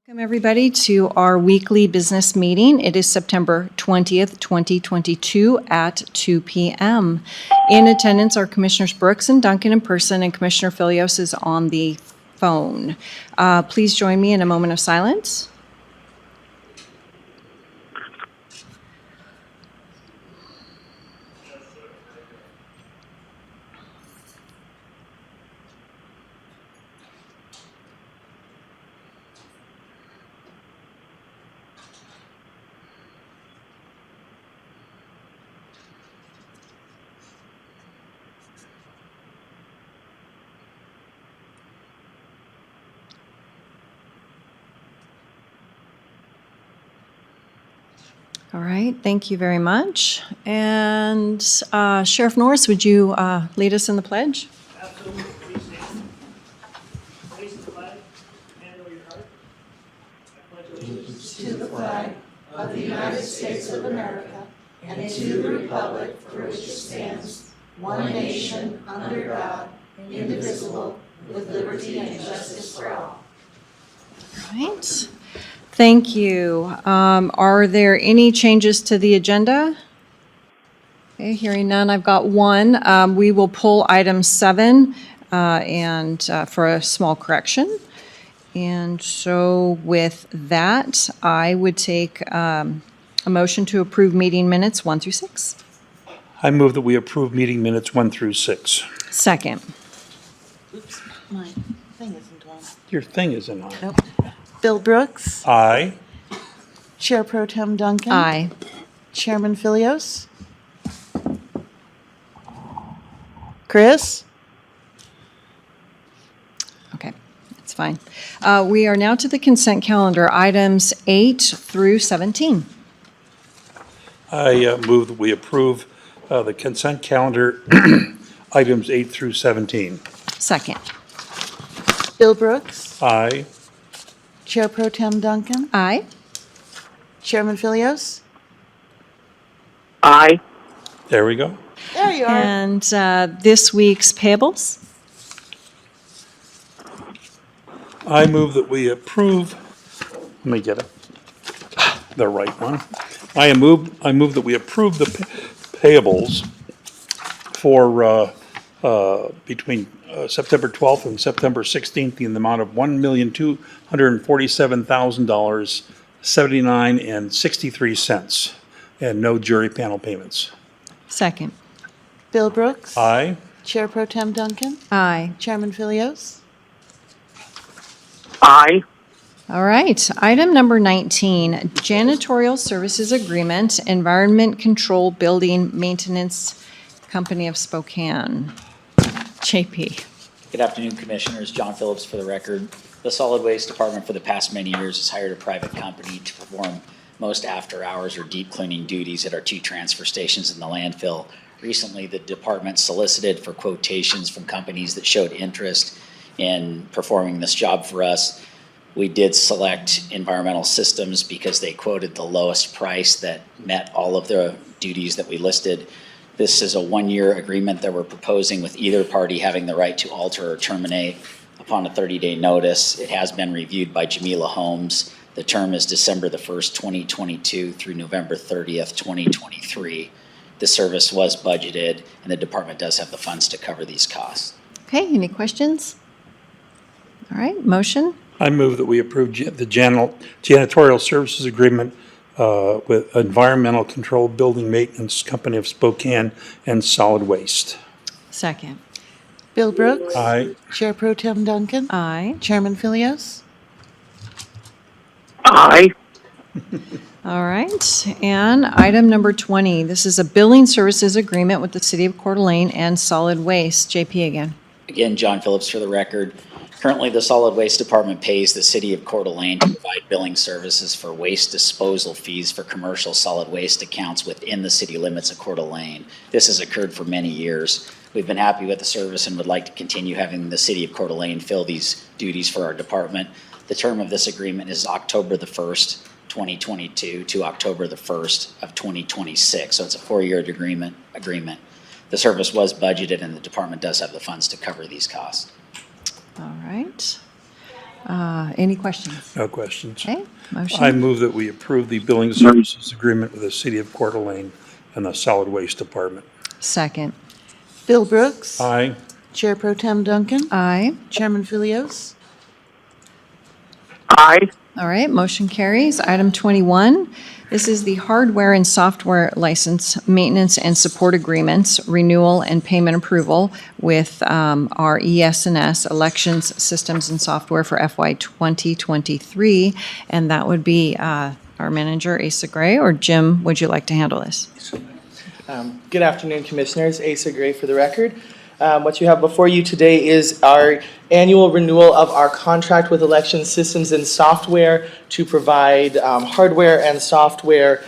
Welcome, everybody, to our weekly business meeting. It is September 20th, 2022 at 2 p.m. In attendance are Commissioners Brooks and Duncan in person, and Commissioner Filios is on the phone. Please join me in a moment of silence. All right, thank you very much. And Sheriff Norris, would you lead us in the pledge? Absolutely. Please stand. Raise the flag. Hand over your heart. I pledge allegiance to the flag of the United States of America and to the republic for which it stands, one nation, under God, indivisible, with liberty and justice for all. All right. Thank you. Are there any changes to the agenda? Okay, hearing none, I've got one. We will pull item 7 and for a small correction. And so with that, I would take a motion to approve meeting minutes 1 through 6. I move that we approve meeting minutes 1 through 6. Second. Oops, my thing isn't on. Your thing isn't on. Nope. Bill Brooks, Aye. Chair Pro Tem Duncan. Aye. Chairman Filios. Chris. Okay, that's fine. We are now to the consent calendar, items 8 through 17. I move that we approve the consent calendar, items 8 through 17. Second. Bill Brooks, Aye. Chair Pro Tem Duncan. Aye. Chairman Filios. Aye. There we go. There you are. And this week's payables? I move that we approve, let me get it, the right one. I move that we approve the payables for between September 12th and September 16th in the amount of $1,247,000, 79 and 63 cents, and no jury panel payments. Second. Bill Brooks. Aye. Chair Pro Tem Duncan. Aye. Chairman Filios. Aye. All right. Item number 19, Janitorial Services Agreement, Environment Control Building Maintenance Company of Spokane. JP. Good afternoon, Commissioners. John Phillips for the record. The Solid Waste Department for the past many years has hired a private company to perform most after-hours or deep cleaning duties at our 2 transfer stations in the landfill. Recently, the department solicited for quotations from companies that showed interest in performing this job for us. We did select Environmental Systems because they quoted the lowest price that met all of the duties that we listed. This is a 1-year agreement that we're proposing with either party having the right to alter or terminate upon a 30-day notice. It has been reviewed by Jamila Holmes. The term is December the 1st, 2022 through November 30th, 2023. The service was budgeted, and the department does have the funds to cover these costs. Okay, any questions? All right, motion? I move that we approve the janitorial services agreement with Environmental Control Building Maintenance Company of Spokane and Solid Waste. Second. Bill Brooks. Aye. Chair Pro Tem Duncan. Aye. Chairman Filios. Aye. All right, and item number 20, this is a billing services agreement with the City of Coeur d'Alene and Solid Waste. JP again. Again, John Phillips for the record. Currently, the Solid Waste Department pays the City of Coeur d'Alene to provide billing services for waste disposal fees for commercial solid waste accounts within the city limits of Coeur d'Alene. This has occurred for many years. We've been happy with the service and would like to continue having the City of Coeur d'Alene fill these duties for our department. The term of this agreement is October the 1st, 2022 to October the 1st of 2026. So it's a 4-year agreement. The service was budgeted and the department does have the funds to cover these costs. All right. Any questions? No questions. Okay, motion. I move that we approve the billing services agreement with the City of Coeur d'Alene and the Solid Waste Department. Second. Bill Brooks. Aye. Chair Pro Tem Duncan. Aye. Chairman Philios. Aye. All right, motion carries. Item 21, this is the hardware and software license, maintenance and support agreements, renewal and payment approval with our ES&S, Elections, Systems and Software for FY 2023. And that would be our manager, Asa Gray, or Jim, would you like to handle this? Good afternoon, Commissioners. Asa Gray for the record. What you have before you today is our annual renewal of our contract with Election Systems and Software to provide hardware and software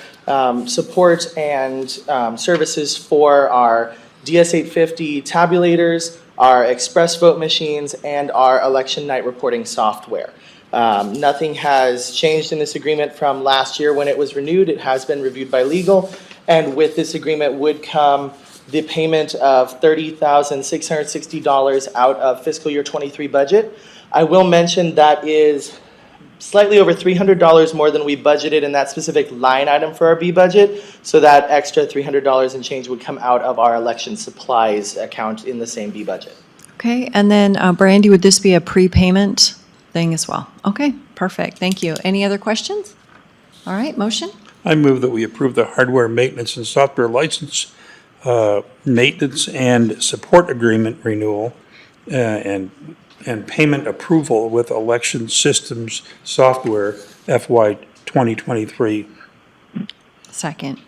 support and services for our DS850 tabulators, our express vote machines, and our election night reporting software. Nothing has changed in this agreement from last year when it was renewed. It has been reviewed by legal, and with this agreement would come the payment of $30,660 out of fiscal year 23 budget. I will mention that is slightly over $300 more than we budgeted in that specific line item for our B budget. So that extra $300 and change would come out of our election supplies account in the same B budget. Okay, and then Brandy, would this be a prepayment thing as well? Okay, perfect, thank you. Any other questions? All right, motion? I move that we approve the hardware maintenance and software license, maintenance and support agreement renewal, and payment approval with Election Systems Software FY 2023. Second.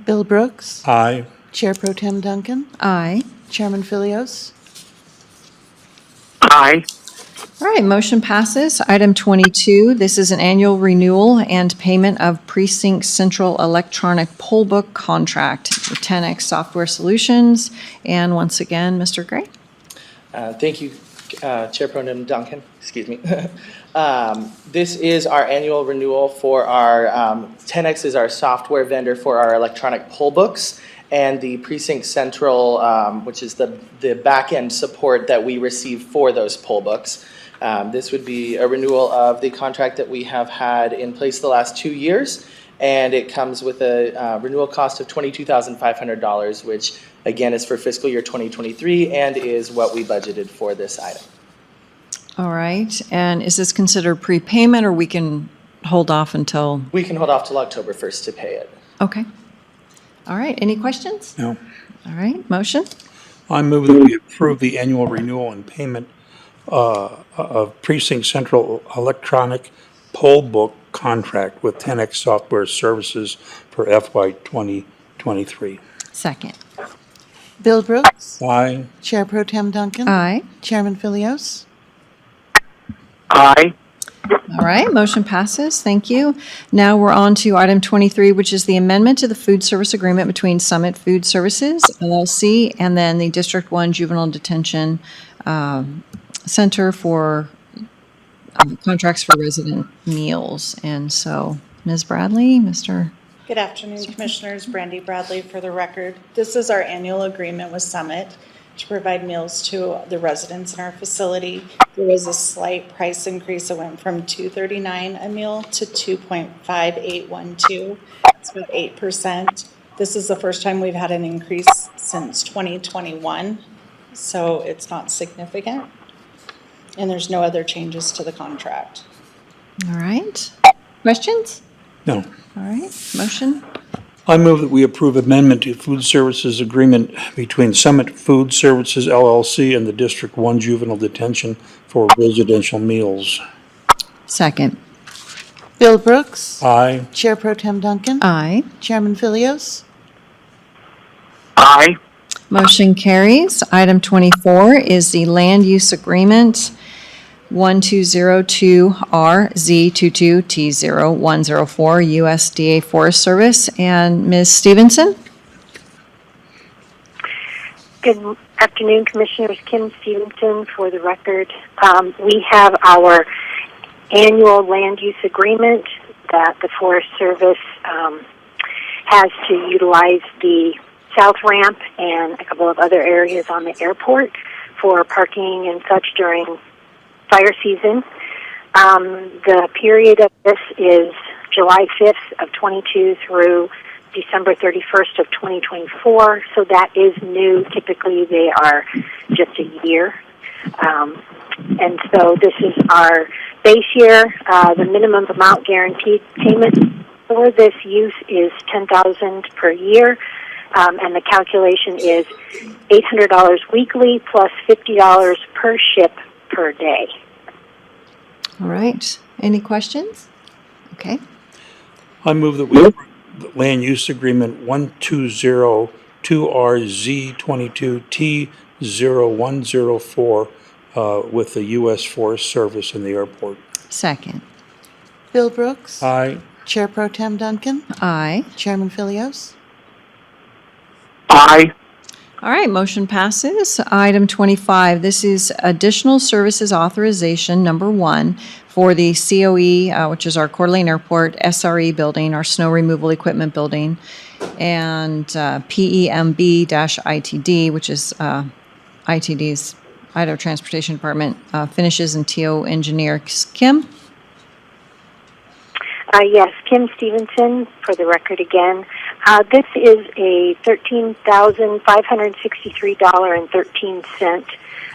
Bill Brooks. Aye. Chair Pro Tem Duncan. Aye. Chairman Philios. Aye. All right, motion passes. Item 22, this is an annual renewal and payment of Precinct Central Electronic Poll Book Contract with 10X Software Solutions. And once again, Mr. Gray. Thank you, Chair Pro Tem Duncan. Excuse me. This is our annual renewal for our 10X is our software vendor for our electronic poll books, and the Precinct Central, which is the back end support that we receive for those poll books. This would be a renewal of the contract that we have had in place the last 2 years, and it comes with a renewal cost of $22,500, which again is for fiscal year 2023 and is what we budgeted for this item. All right, and is this considered prepayment, or we can hold off until? We can hold off till October 1st to pay it. Okay. All right, any questions? No. All right, motion? I move that we approve the annual renewal and payment of Precinct Central Electronic Poll Book Contract with 10X Software Services for FY 2023. Second. Bill Brooks. Aye. Chair Pro Tem Duncan. Aye. Chairman Philios. Aye. All right, motion passes. Thank you. Now we're on to item 23, which is the amendment to the food service agreement between Summit Food Services, LLC, and then the District 1 Juvenile Detention Center for contracts for resident meals. And so, Ms. Bradley, Mr. Good afternoon, Commissioners. Brandy Bradley for the record. This is our annual agreement with Summit to provide meals to the residents in our facility. There was a slight price increase. It went from $2.39 a meal to $2.5812. It's about 8%. This is the first time we've had an increase since 2021, so it's not significant. And there's no other changes to the contract. All right. Questions? No. All right, motion? I move that we approve amendment to food services agreement between Summit Food Services LLC and the District 1 Juvenile Detention for residential meals. Second. Bill Brooks. Aye. Chair Pro Tem Duncan. Aye. Chairman Philios. Aye. Motion carries. Item 24 is the land use agreement 1202RZ22T0104 USDA Forest Service. And Ms. Stevenson? Good afternoon, Commissioners. Kim Stevenson for the record. We have our annual land use agreement that the Forest Service has to utilize the south ramp and a couple of other areas on the airport for parking and such during fire season. The period of this is July 5th of 22 through December 31st of 2024, so that is new. Typically, they are just a year. And so this is our base year. The minimum amount guaranteed payment for this use is $10,000 per year, and the calculation is $800 weekly plus $50 per ship per day. All right. Any questions? Okay. I move that we approve the land use agreement 1202RZ22T0104 with the U.S. Forest Service in the airport. Second. Bill Brooks. Aye. Chair Pro Tem Duncan. Aye. Chairman Philios. Aye. All right, motion passes. Item 25, this is additional services authorization, number 1, for the COE, which is our Coeur d'Alene Airport, SRE building, our snow removal equipment building, and PEMB-ITD, which is ITD's, Idaho Transportation Department, finishes and TO engineer. Kim? Yes, Kim Stevenson, for the record again. This is a $13,563.13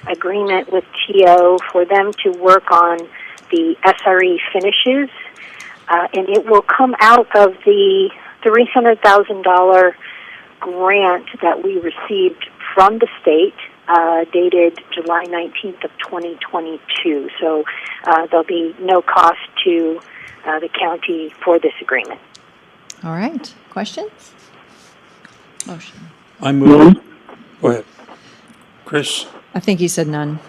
agreement with TO for them to work on the SRE finishes, and it will come out of the $300,000 grant that we received from the state, dated July 19th of 2022. So there'll be no cost to the county for this agreement. All right, questions? Motion. I move. Go ahead. Chris? I think he said none.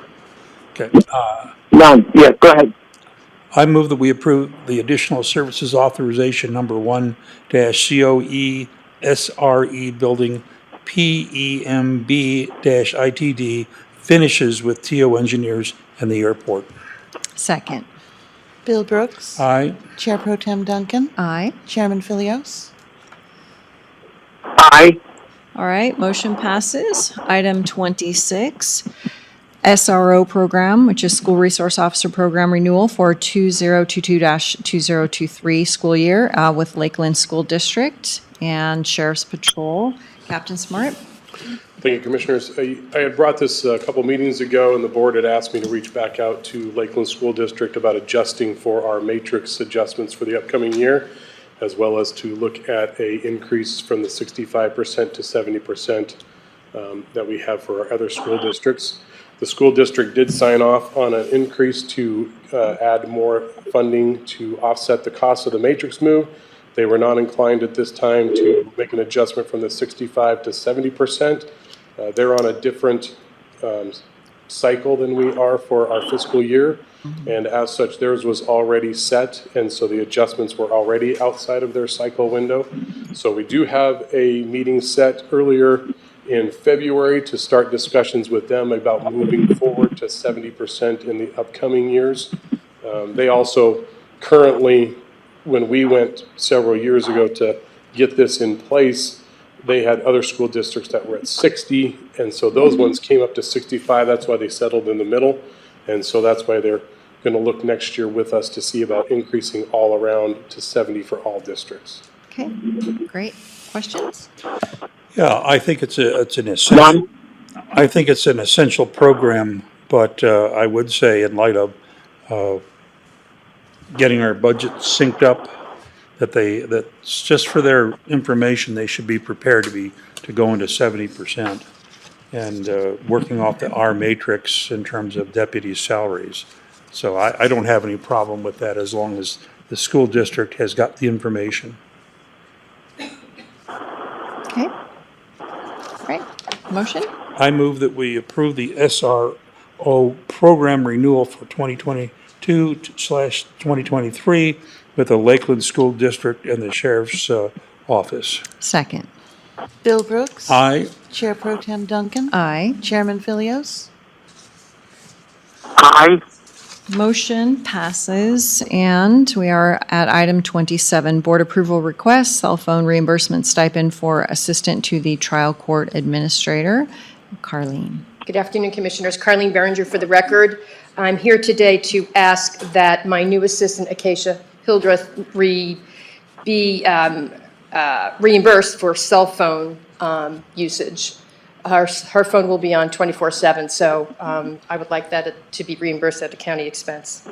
Okay. None. Yeah, go ahead. I move that we approve the additional services authorization number 1-COE SRE building PEMB-ITD finishes with TO engineers and the airport. Second. Bill Brooks. Aye. Chair Pro Tem Duncan. Aye. Chairman Philios. Aye. All right, motion passes. Item 26, SRO program, which is School Resource Officer Program Renewal for 2022-2023 school year with Lakeland School District and Sheriff's Patrol. Captain Smart? Thank you, Commissioners. I had brought this a couple meetings ago, and the board had asked me to reach back out to Lakeland School District about adjusting for our matrix adjustments for the upcoming year, as well as to look at a increase from the 65% to 70% that we have for our other school districts. The school district did sign off on an increase to add more funding to offset the cost of the matrix move. They were not inclined at this time to make an adjustment from the 65 to 70%. They're on a different cycle than we are for our fiscal year, and as such, theirs was already set, and so the adjustments were already outside of their cycle window. So we do have a meeting set earlier in February to start discussions with them about moving forward to 70% in the upcoming years. They also currently, when we went several years ago to get this in place, they had other school districts that were at 60, and so those ones came up to 65. That's why they settled in the middle, and so that's why they're going to look next year with us to see about increasing all around to 70 for all districts. Okay, great. Questions? Yeah, I think it's an essential. I think it's an essential program, but I would say in light of getting our budget synced up, that's just for their information, they should be prepared to go into 70% and working off the R matrix in terms of deputy salaries. So I don't have any problem with that as long as the school district has got the information. Okay. Great. Motion? I move that we approve the SRO program renewal for 2022/2023 with the Lakeland School District and the Sheriff's Office. Second. Bill Brooks. Aye. Chair Pro Tem Duncan. Aye. Chairman Philios. Aye. Motion passes, and we are at item 27, board approval request, cell phone reimbursement stipend for assistant to the trial court administrator. Carlene. Good afternoon, Commissioners. Carlene Behringer for the record. I'm here today to ask that my new assistant, Acacia Hildreth, be reimbursed for cell phone usage. Her phone will be on 24/7, so I would like that to be reimbursed at the county expense.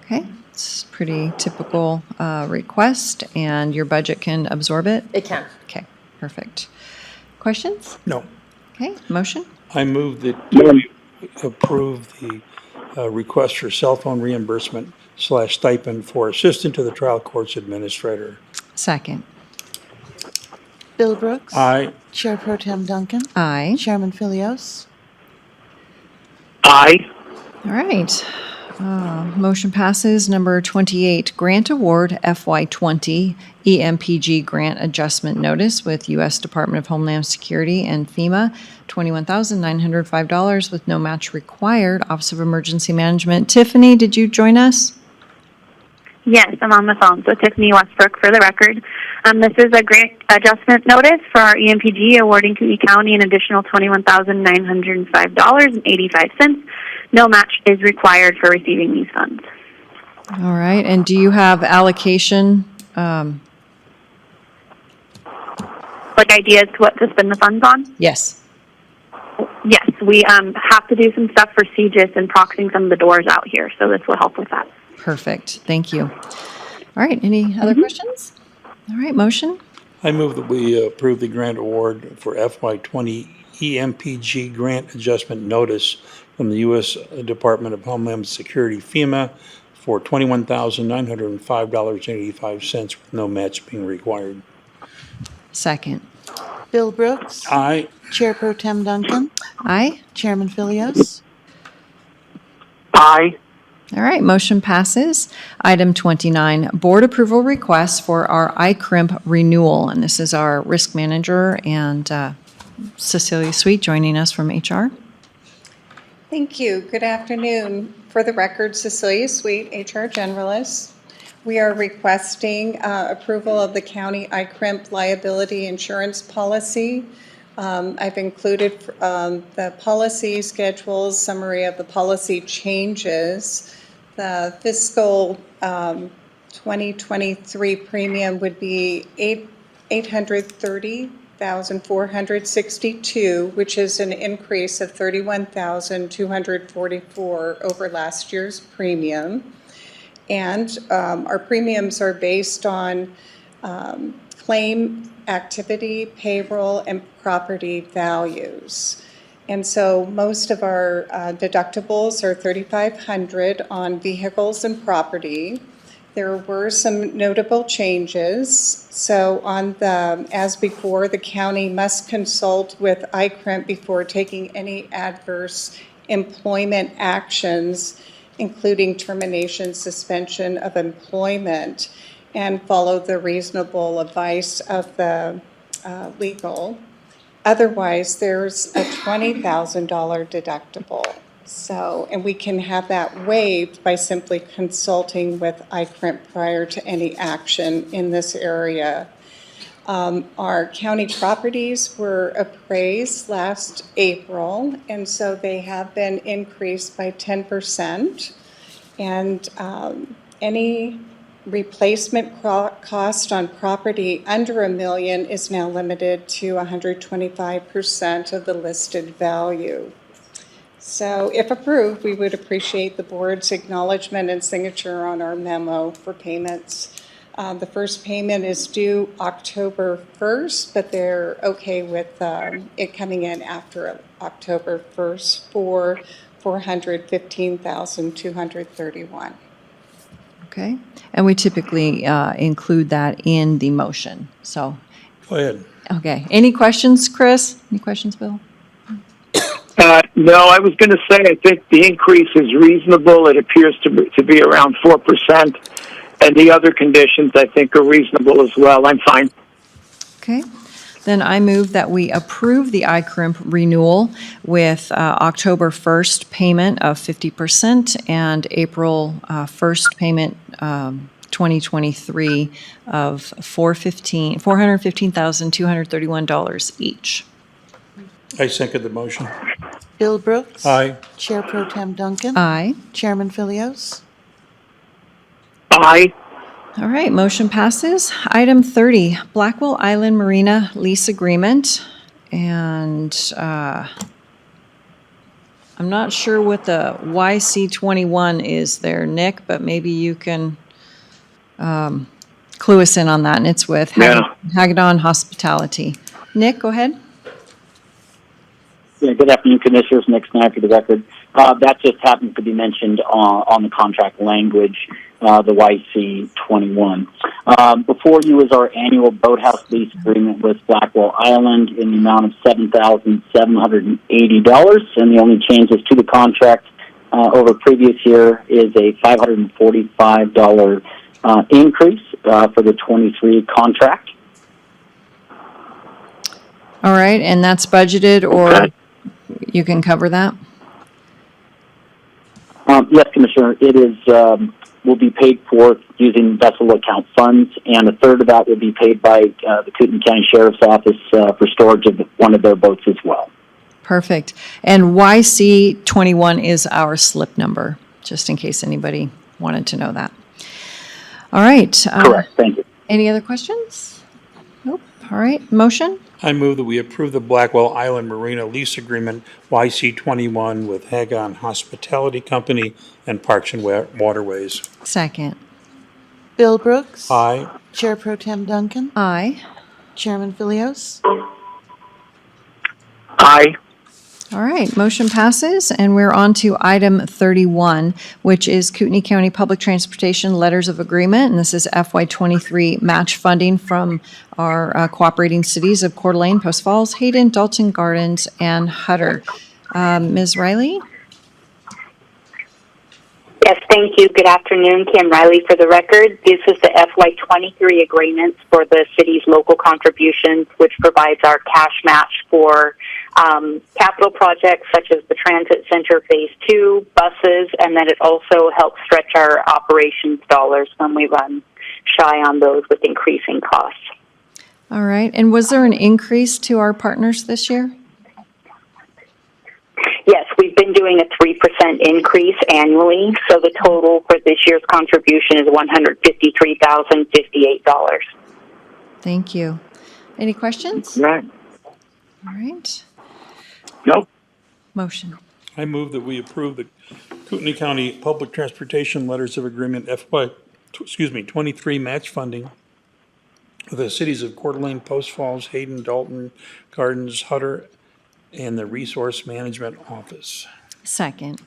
Okay, it's pretty typical request, and your budget can absorb it? It can. Okay, perfect. Questions? No. Okay, motion? I move that we approve the request for cell phone reimbursement / stipend for assistant to the trial courts administrator. Second. Bill Brooks. Aye. Chair Pro Tem Duncan. Aye. Chairman Philios. Aye. All right. Motion passes. Number 28, grant award FY20 EMPG grant adjustment notice with U.S. Department of Homeland Security and FEMA, $21,905 with no match required. Office of Emergency Management. Tiffany, did you join us? Yes, I'm on the phone. So Tiffany Westbrook for the record. This is a grant adjustment notice for our EMPG awarding Kootenai County an additional $21,905.85. No match is required for receiving these funds. All right. And do you have allocation? Like ideas to what to spend the funds on? Yes. Yes, we have to do some stuff for CGIS and proxying some of the doors out here, so this will help with that. Perfect. Thank you. All right. Any other questions? All right. Motion? I move that we approve the grant award for FY20 EMPG grant adjustment notice from the U.S. Department of Homeland Security, FEMA, for $21,905.85 with no match being required. Second. Bill Brooks. Aye. Chair Pro Tem Duncan. Aye. Chairman Philios. Aye. All right, motion passes. Item 29, board approval request for our iCrimp renewal. And this is our risk manager and Cecilia Sweet joining us from HR. Thank you. Good afternoon. For the record, Cecilia Sweet, HR Generalist. We are requesting approval of the county iCrimp liability insurance policy. I've included the policy schedules, summary of the policy changes. The fiscal 2023 premium would be $830,462, which is an increase of $31,244 over last year's premium. And our premiums are based on claim activity, payroll, and property values. And so most of our deductibles are $3,500 on vehicles and property. There were some notable changes. So on the, as before, the county must consult with iCrimp before taking any adverse employment actions, including termination, suspension of employment, and follow the reasonable advice of the legal. Otherwise, there's a $20,000 deductible. So, and we can have that waived by simply consulting with iCrimp prior to any action in this area. Our county properties were appraised last April, and so they have been increased by 10%. And any replacement cost on property under $1 million is now limited to 125% of the listed value. So if approved, we would appreciate the board's acknowledgement and signature on our memo for payments. The first payment is due October 1st, but they're okay with it coming in after October 1st for $415,231. Okay, and we typically include that in the motion, so. Go ahead. Okay, any questions, Chris? Any questions, Bill? No, I was going to say I think the increase is reasonable. It appears to be around 4%, and the other conditions I think are reasonable as well. I'm fine. Okay, then I move that we approve the iCrimp renewal with October 1st payment of 50% and April 1st payment 2023 of $415,231 each. I second the motion. Bill Brooks. Aye. Chair Pro Tem Duncan. Aye. Chairman Philios. Aye. All right, motion passes. Item 30, Blackwell Island Marina lease agreement. And I'm not sure what the YC21 is there, Nick, but maybe you can clue us in on that. And it's with Yeah. Hagedon Hospitality. Nick, go ahead. Yeah, good afternoon, Commissioners. Nick Snyder for the record. That just happens to be mentioned on the contract language, the YC21. Before you is our annual boathouse lease agreement with Blackwell Island in the amount of $7,780. And the only changes to the contract over previous year is a $545 increase for the 23 contract. All right, and that's budgeted, or you can cover that? Yes, Commissioner. It is will be paid for using vessel account funds, and a third of that will be paid by the Kootenai County Sheriff's Office for storage of one of their boats as well. Perfect. And YC21 is our slip number, just in case anybody wanted to know that. All right. Correct. Thank you. Any other questions? Nope. All right. Motion? I move that we approve the Blackwell Island Marina lease agreement, YC21, with Hagedon Hospitality Company and Parks and Waterways. Second. Bill Brooks. Aye. Chair Pro Tem Duncan. Aye. Chairman Philios. Aye. All right, motion passes, and we're on to item 31, which is Kootenai County Public Transportation Letters of Agreement, and this is FY23 match funding from our cooperating cities of Coeur d'Alene, Post Falls, Hayden, Dalton Gardens, and Hutter. Ms. Riley? Yes, thank you. Good afternoon. Kim Riley for the record. This is the FY23 agreements for the city's local contributions, which provides our cash match for capital projects such as the Transit Center Phase 2, buses, and then it also helps stretch our operations dollars when we run shy on those with increasing costs. All right, and was there an increase to our partners this year? Yes, we've been doing a 3% increase annually, so the total for this year's contribution is $153,058. Thank you. Any questions? Right. All right, Nope. motion. I move that we approve the Kootenai County Public Transportation Letters of Agreement FY23 match funding with the cities of Coeur d'Alene, Post Falls, Hayden, Dalton, Gardens, Hutter, and the Resource Management Office. Second.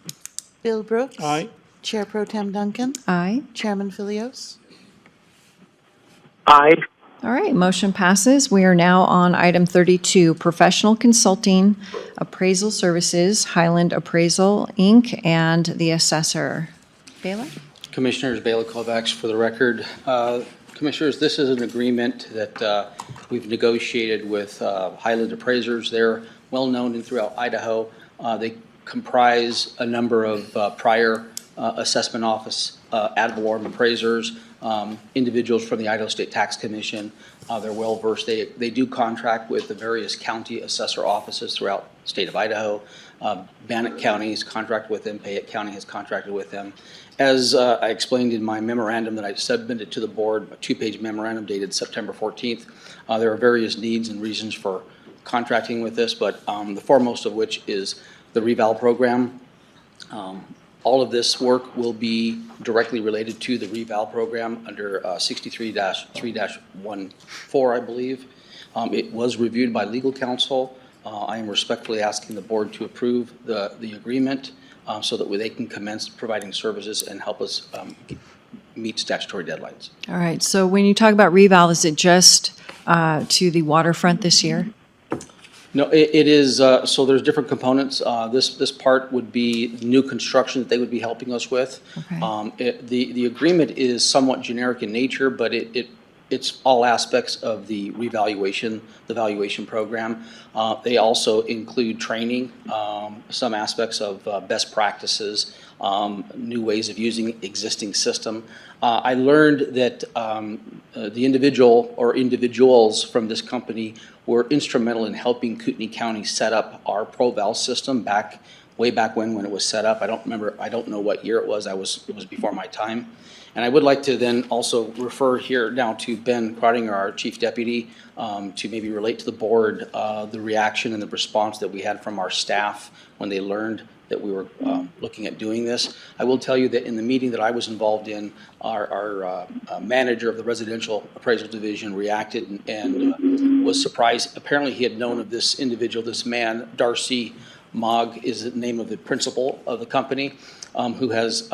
Bill Brooks. Aye. Chair Pro Tem Duncan. Aye. Chairman Philios. Aye. All right, motion passes. We are now on item 32, Professional Consulting Appraisal Services, Highland Appraisal, Inc., and the Assessor. Baylor? Commissioners, Baylor Kovacs for the record. Commissioners, this is an agreement that we've negotiated with Highland Appraisers. They're well-known throughout Idaho. They comprise a number of prior assessment office ad valorem appraisers, individuals from the Idaho State Tax Commission. They're well-versed. They do contract with the various county assessor offices throughout the state of Idaho. Bannock County has contracted with them. Fayette County has contracted with them. As I explained in my memorandum that I submitted to the board, a two-page memorandum dated September 14th, there are various needs and reasons for contracting with this, but the foremost of which is the reval program. All of this work will be directly related to the reval program under 63-3-14, I believe. It was reviewed by legal counsel. I am respectfully asking the board to approve the agreement so that they can commence providing services and help us meet statutory deadlines. All right, so when you talk about reval, is it just to the waterfront this year? No, it is, so there's different components. This part would be new construction that they would be helping us with. Okay. The agreement is somewhat generic in nature, but it it's all aspects of the revaluation, the valuation program. They also include training, some aspects of best practices, new ways of using existing system. I learned that the individual or individuals from this company were instrumental in helping Kootenai County set up our ProVal system way back when it was set up. I don't know what year it was. It was before my time. And I would like to then also refer here now to Ben Crottinger, our Chief Deputy, to maybe relate to the board the reaction and the response that we had from our staff when they learned that we were looking at doing this. I will tell you that in the meeting that I was involved in, our manager of the residential appraisal division reacted and was surprised. Apparently he had known of this individual, this man, Darcy Mogg is the name of the principal of the company, who has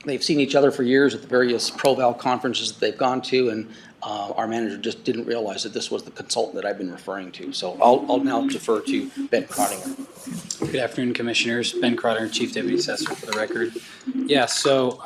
they've seen each other for years at the various ProVal conferences that they've gone to, and our manager just didn't realize that this was the consultant that I've been referring to. So I'll now defer to Ben Crottinger. Good afternoon, Commissioners. Ben Crottinger, Chief Deputy Assessor for the record. Yeah, so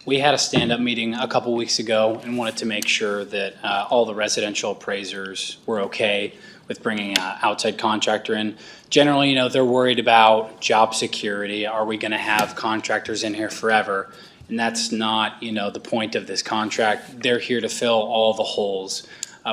we had a stand-up meeting a couple weeks ago and wanted to make sure that all the residential appraisers were okay with bringing an outside contractor in. Generally, you know, they're worried about job security. Are we going to have contractors in here forever? And that's not, you know, the point of this contract. They're here to fill all the holes.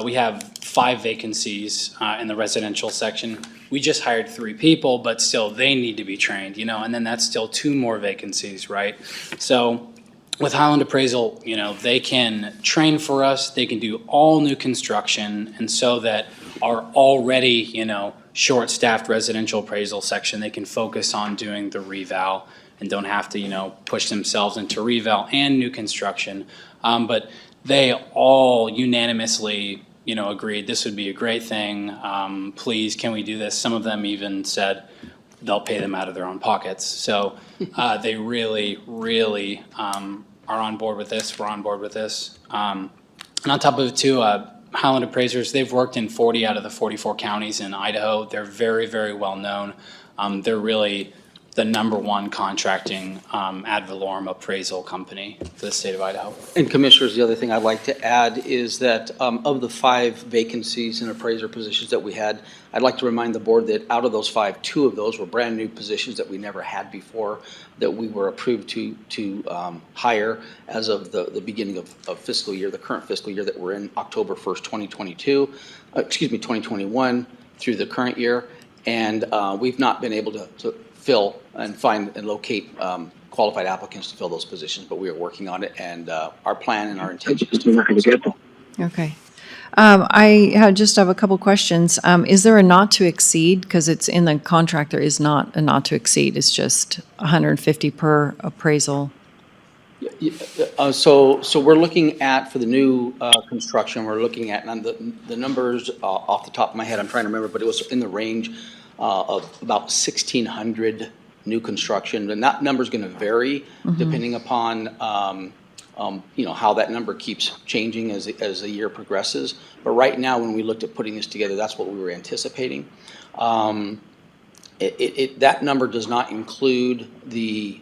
We have 5 vacancies in the residential section. We just hired 3 people, but still they need to be trained, you know, and then that's still 2 more vacancies, right? So with Highland Appraisal, you know, they can train for us, they can do all new construction, and so that our already, you know, short-staffed residential appraisal section, they can focus on doing the reval and don't have to, you know, push themselves into reval and new construction. But they all unanimously, you know, agreed this would be a great thing. Please, can we do this? Some of them even said they'll pay them out of their own pockets. So they really, really are on board with this. We're on board with this. And on top of it too, Highland Appraisers, they've worked in 40 out of the 44 counties in Idaho. They're very, very well known. They're really the #1 contracting ad valorem appraisal company for the state of Idaho. And Commissioners, the other thing I'd like to add is that of the 5 vacancies in appraiser positions that we had, I'd like to remind the board that out of those 5, 2 of those were brand new positions that we never had before, that we were approved to hire as of the beginning of fiscal year, the current fiscal year that we're in, October 1st, 2021 through the current year. And we've not been able to fill and find and locate qualified applicants to fill those positions, but we are working on it, and our plan and our intention is to fill those people. Okay. I just have a couple questions. Is there a not to exceed? Because it's in the contract, there is not a not to exceed. It's just 150 per appraisal. So we're looking at, for the new construction, we're looking at, and the numbers off the top of my head, I'm trying to remember, but it was in the range of about 1,600 new construction, and that number's going to vary depending upon you know, how that number keeps changing as the year progresses. But right now, when we looked at putting this together, that's what we were anticipating. That number does not include the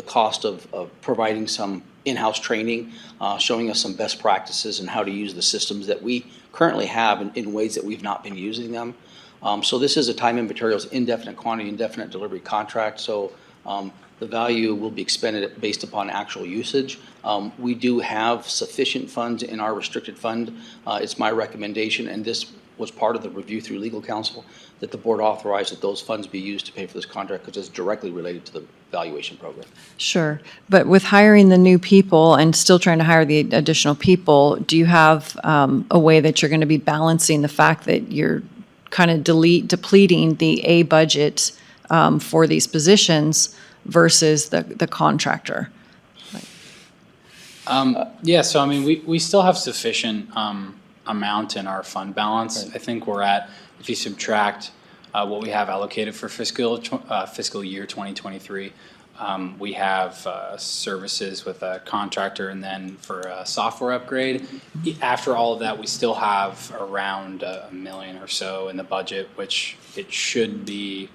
cost of providing some in-house training, showing us some best practices and how to use the systems that we currently have in ways that we've not been using them. So this is a time and materials indefinite quantity, indefinite delivery contract. So the value will be expended based upon actual usage. We do have sufficient funds in our restricted fund. It's my recommendation, and this was part of the review through legal counsel, that the board authorized that those funds be used to pay for this contract because it's directly related to the valuation program. Sure. But with hiring the new people and still trying to hire the additional people, do you have a way that you're going to be balancing the fact that you're kind of depleting the A budget for these positions versus the contractor? Yeah, so I mean, we still have sufficient amount in our fund balance. Right. I think we're at, if you subtract what we have allocated for fiscal year 2023, we have services with a contractor, and then for a software upgrade. After all of that, we still have around $1 million or so in the budget, which it should be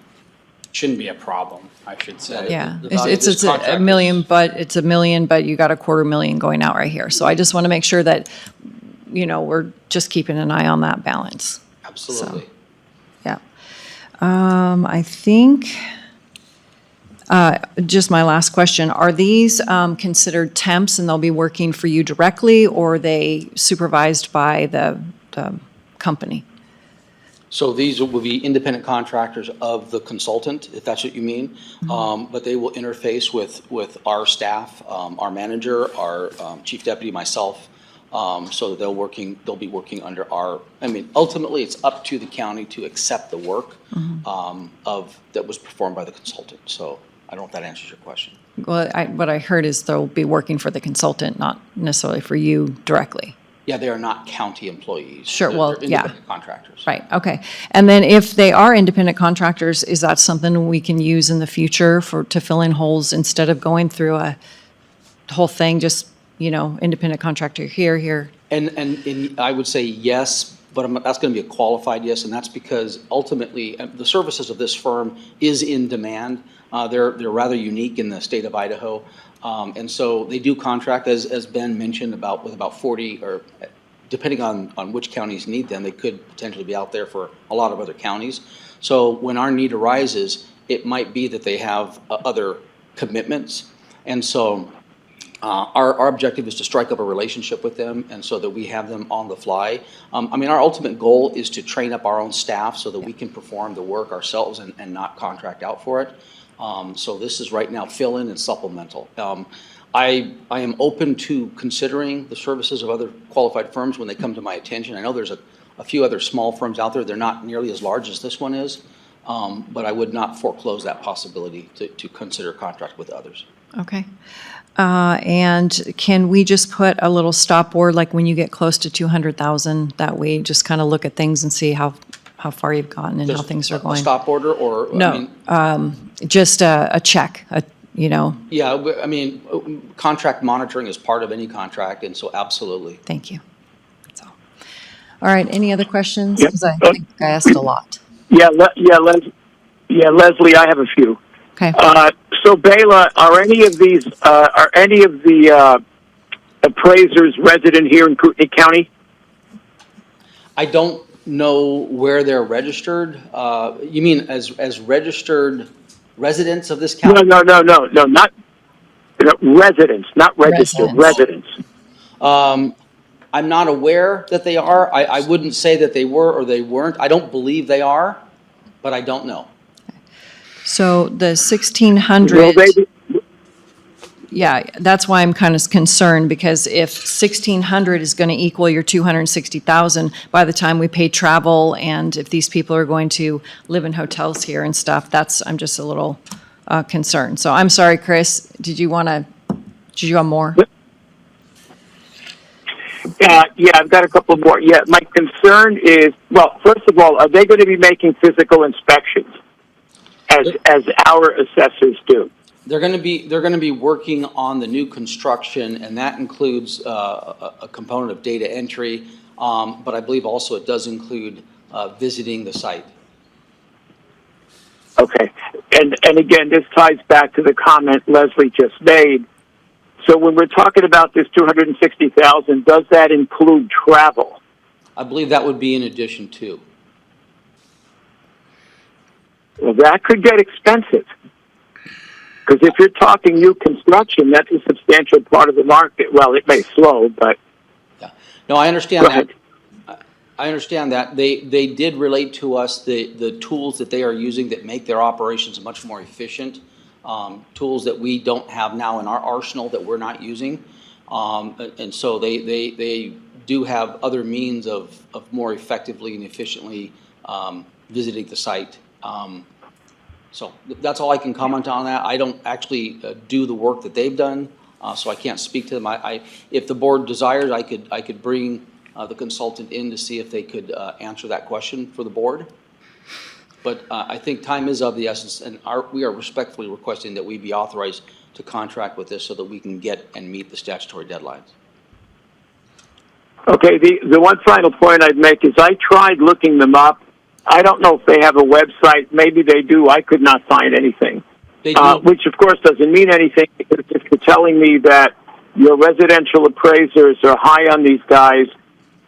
shouldn't be a problem, I should say. Yeah, The value of it's this a contract million, is- but it's a million, but you got $250,000 going out right here. So I just want to make sure that, we're just keeping an eye on that balance. Absolutely. Yeah. I think, just my last question, are these considered temps and they'll be working for you directly, or are they supervised by the company? So these will be independent contractors of the consultant, if that's what you mean. But they will interface with our staff, our manager, our chief deputy, myself. So that they'll be working under ultimately, it's up to the county to accept the work that was performed by the consultant. So I don't know if that answers your question. Well, what I heard is they'll be working for the consultant, not necessarily for you directly. Yeah, they are not county employees. Sure, They're well, independent contractors. Right, okay. And then if they are independent contractors, is that something we can use in the future to fill in holes instead of going through a whole thing, just, independent contractor here? And I would say yes, but that's going to be a qualified yes, and that's because ultimately the services of this firm is in demand. They're rather unique in the state of Idaho, and so they do contract, as Ben mentioned, with about 40, or depending on which counties need them, they could potentially be out there for a lot of other counties. So when our need arises, it might be that they have other commitments, and so our objective is to strike up a relationship with them, and so that we have them on the fly. Our ultimate goal is to train up our own staff so that we can perform the work ourselves and not contract out for it. So this is right now fill-in and supplemental. I am open to considering the services of other qualified firms when they come to my attention. I know there's a few other small firms out there. They're not nearly as large as this one is, but I would not foreclose that possibility to consider contract with others. Okay. And can we just put a little stopboard, like when you get close to 200,000, that we just kind of look at things and see how far you've gotten and how things are A going? stop order or? No, just a check, Yeah, contract monitoring is part of any contract, and so absolutely. Thank you. That's all. All right, any other questions? Yep. Because I think I asked a lot. Leslie, I have a few. Okay. So Bela, are any of the appraisers resident here in Kootenai County? I don't know where they're registered. You mean as registered residents of this county? No, not residents, not registered, residents. I'm not aware that they are. I wouldn't say that they were or they weren't. I don't believe they are, but I don't know. So the 1,600, yeah, that's why I'm kind of concerned, because if 1,600 is going to equal your 260,000 by the time we pay travel, and if these people are going to live in hotels here and stuff, I'm just a little concerned. So I'm sorry, Chris, did you have more? Yeah, I've got a couple more. Yeah, my concern is, well, first of all, are they going to be making physical inspections as our assessors do? They're going to be working on the new construction, and that includes a component of data entry, but I believe also it does include visiting the site. Okay, and again, this ties back to the comment Leslie just made. So when we're talking about this 260,000, does that include travel? I believe that would be in addition to. Well, that could get expensive. Because if you're talking new construction, that's a substantial part of the market. Well, it may slow, but... Yeah. No, I understand that. I understand that. They did relate to us the tools that they are using that make their operations much more efficient, tools that we don't have now in our arsenal that we're not using. And so they do have other means of more effectively and efficiently visiting the site. So that's all I can comment on that. I don't actually do the work that they've done, so I can't speak to them. If the board desires, I could bring the consultant in to see if they could answer that question for the board. But I think time is of the essence, and we are respectfully requesting that we be authorized to contract with this so that we can get and meet the statutory deadlines. Okay, the one final point I'd make is I tried looking them up I don't know if they have a website. Maybe they do. I could not find anything. They do. Which, of course, doesn't mean anything, because if you're telling me that your residential appraisers are high on these guys,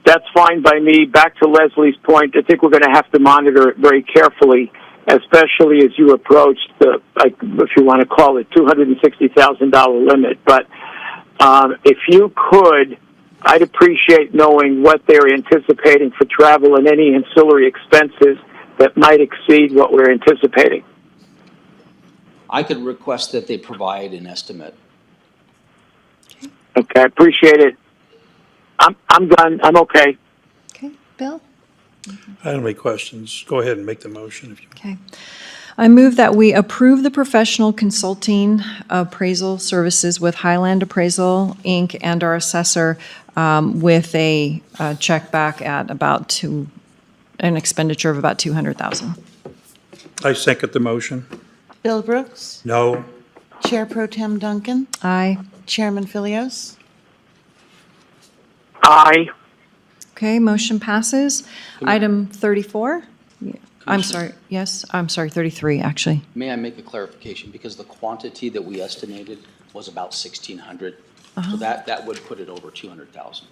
that's fine by me. Back to Leslie's point, I think we're going to have to monitor it very carefully, especially as you approach the, like, if you want to call it, $260,000 limit. But if you could, I'd appreciate knowing what they're anticipating for travel and any ancillary expenses that might exceed what we're anticipating. I could request that they provide an estimate. Okay, I appreciate it. I'm done. I'm okay. Okay, Bill? I don't have any questions. Go ahead and make the motion if you want. Okay. I move that we approve the professional consulting appraisal services with Highland Appraisal, Inc. and our assessor with a check back at about an expenditure of about $200,000. I second the motion. Bill Brooks, No. Chair Pro Tem Duncan, Aye. Chairman Philios. Aye. Okay, motion passes. Item 34? I'm sorry, yes, I'm sorry, 33, actually. May I make a clarification? Because the quantity that we estimated was about 1,600. So that would put it over 200,000.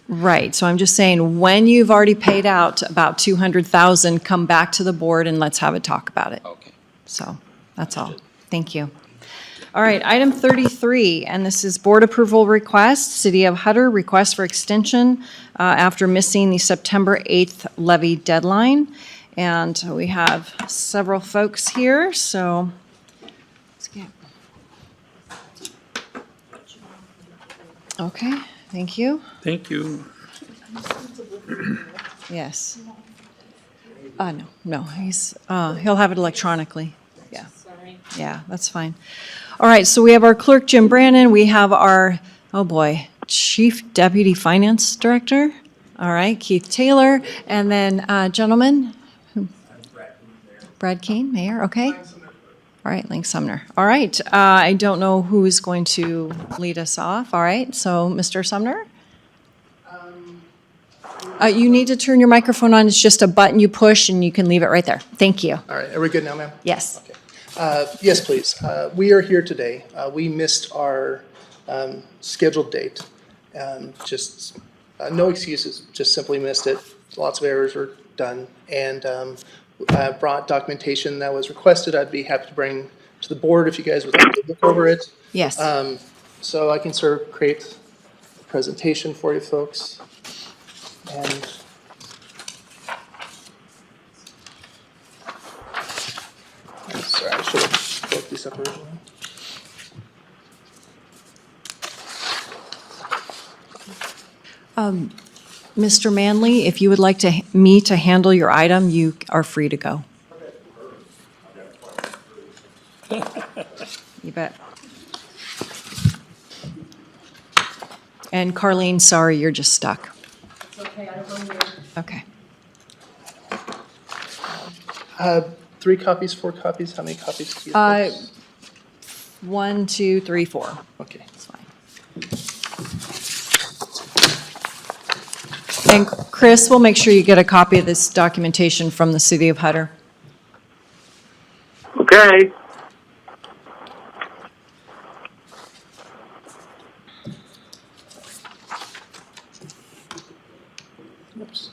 Right, so I'm just saying, when you've already paid out about 200,000, come back to the board and let's have a talk about it. Okay. So, that's all. Thank you. All right, item 33, and this is board approval request, City of Hutter, request for extension after missing the September 8th levy deadline. And we have several folks here, so let's get. Okay, thank you. Thank you. Yes. No, he'll have it electronically. Yeah. Yeah, that's fine. All right, so we have our clerk, Jim Brannon. We have our, oh boy, Chief Deputy Finance Director. All right, Keith Taylor. And then, gentlemen? Brad Kane, Mayor, okay. All right, Link Sumner. All right, I don't know who is going to lead us off. All right, so Mr. Sumner? You need to turn your microphone on. It's just a button you push and you can leave it right there. Thank you. All right, are we good now, ma'am? Yes. Okay. Yes, please. We are here today. We missed our scheduled date. Just no excuses, just simply missed it. Lots of errors were done. And I brought documentation that was requested. I'd be happy to bring to the board if you guys would like to look over it. Yes. So I can sort of create a presentation for you folks. And I'm sorry, I should have broke this up originally. Mr. Manley, if you would like me to handle your item, you are free to go. You bet. And Carlene, sorry, you're just stuck. Okay, I don't know. Okay. 3 copies, 4 copies, how many copies do you have? 1, 2, 3, 4. Okay. That's fine. And Chris, we'll make sure you get a copy of this documentation from the City of Hutter. Okay. Oops.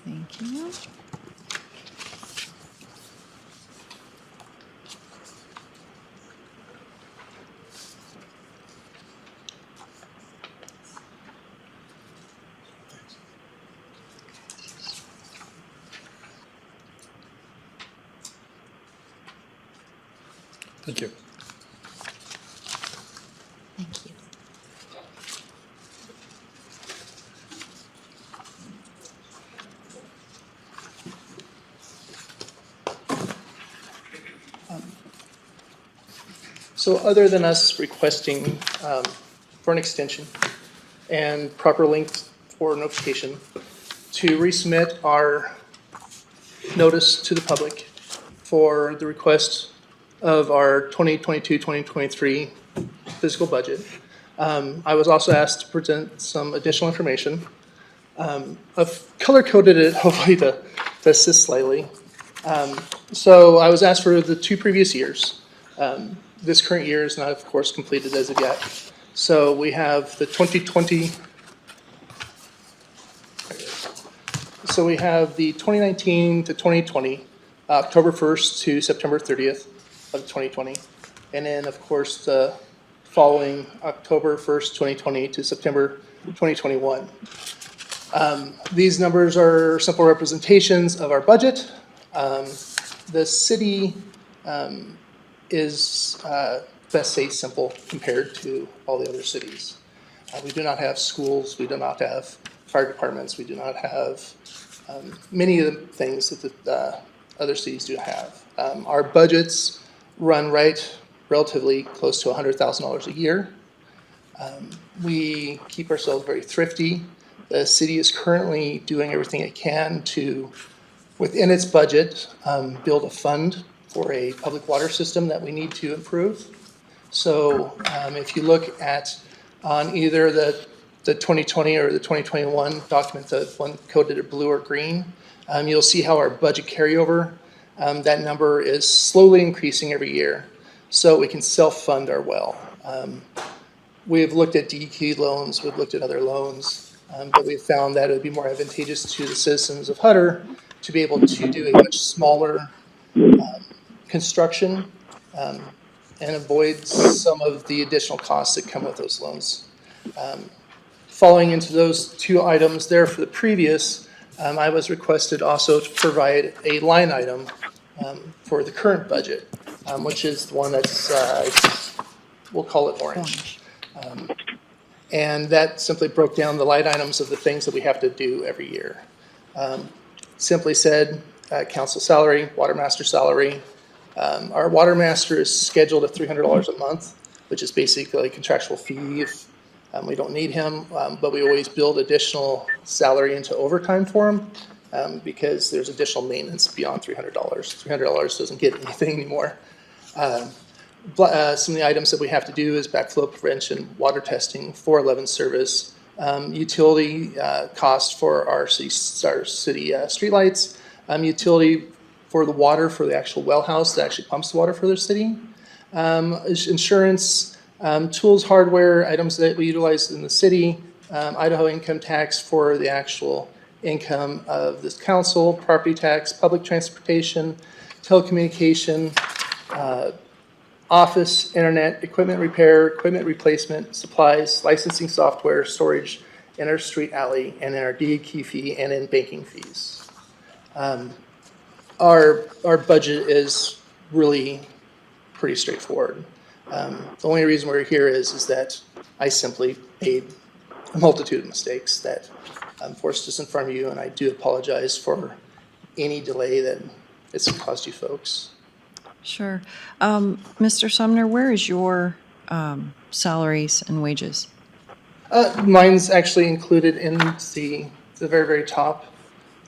Thank you. Thank you. Thank you. So other than us requesting for an extension and proper link for notification to resubmit our notice to the public for the request of our 2022-2023 fiscal budget. I was also asked to present some additional information. I've color-coded it hopefully to assist slightly. So I was asked for the 2 previous years. This current year is not, of course, completed as of yet. So we have the 2020. So we have the 2019 to 2020, October 1st to September 30th of 2020. And then, of course, the following October 1st, 2020 to September 2021. These numbers are simple representations of our budget. The city is, best say, simple compared to all the other cities. We do not have schools, we do not have fire departments, we do not have many of the things that the other cities do have. Our budgets run relatively close to $100,000 a year. We keep ourselves very thrifty. The city is currently doing everything it can to, within its budget, build a fund for a public water system that we need to improve. So if you look at on either the 2020 or the 2021 document, the one coded in blue or green, you'll see how our budget carryover, that number is slowly increasing every year, so we can self-fund our well. We've looked at DEQ loans, we've looked at other loans, but we've found that it would be more advantageous to the citizens of Hutter to be able to do a much smaller construction and avoid some of the additional costs that come with those loans. Following into those 2 items there for the previous, I was requested also to provide a line item for the current budget, which is the one that's, we'll call it orange. And that simply broke down the line items of the things that we have to do every year. Simply said, council salary, water master salary. Our water master is scheduled at $300 a month, which is basically a contractual fee if we don't need him, but we always build additional salary into overtime for him because there's additional maintenance beyond $300. $300 doesn't get anything anymore. Some of the items that we have to do is backflow prevention, water testing, 411 service, utility cost for our city streetlights, utility for the water for the actual well house that actually pumps the water for the city, insurance, tools, hardware, items that we utilize in the city, Idaho income tax for the actual income of this council, property tax, public transportation, telecommunication, office, internet, equipment repair, equipment replacement, supplies, licensing software, storage, in our street alley, and in our DEQ fee, and in banking fees. Our budget is really pretty straightforward. The only reason we're here is that I simply made a multitude of mistakes that I'm forced to inform you, and I do apologize for any delay that it's caused you folks. Sure. Mr. Sumner, where is your salaries and wages? Mine's actually included in the very, very top.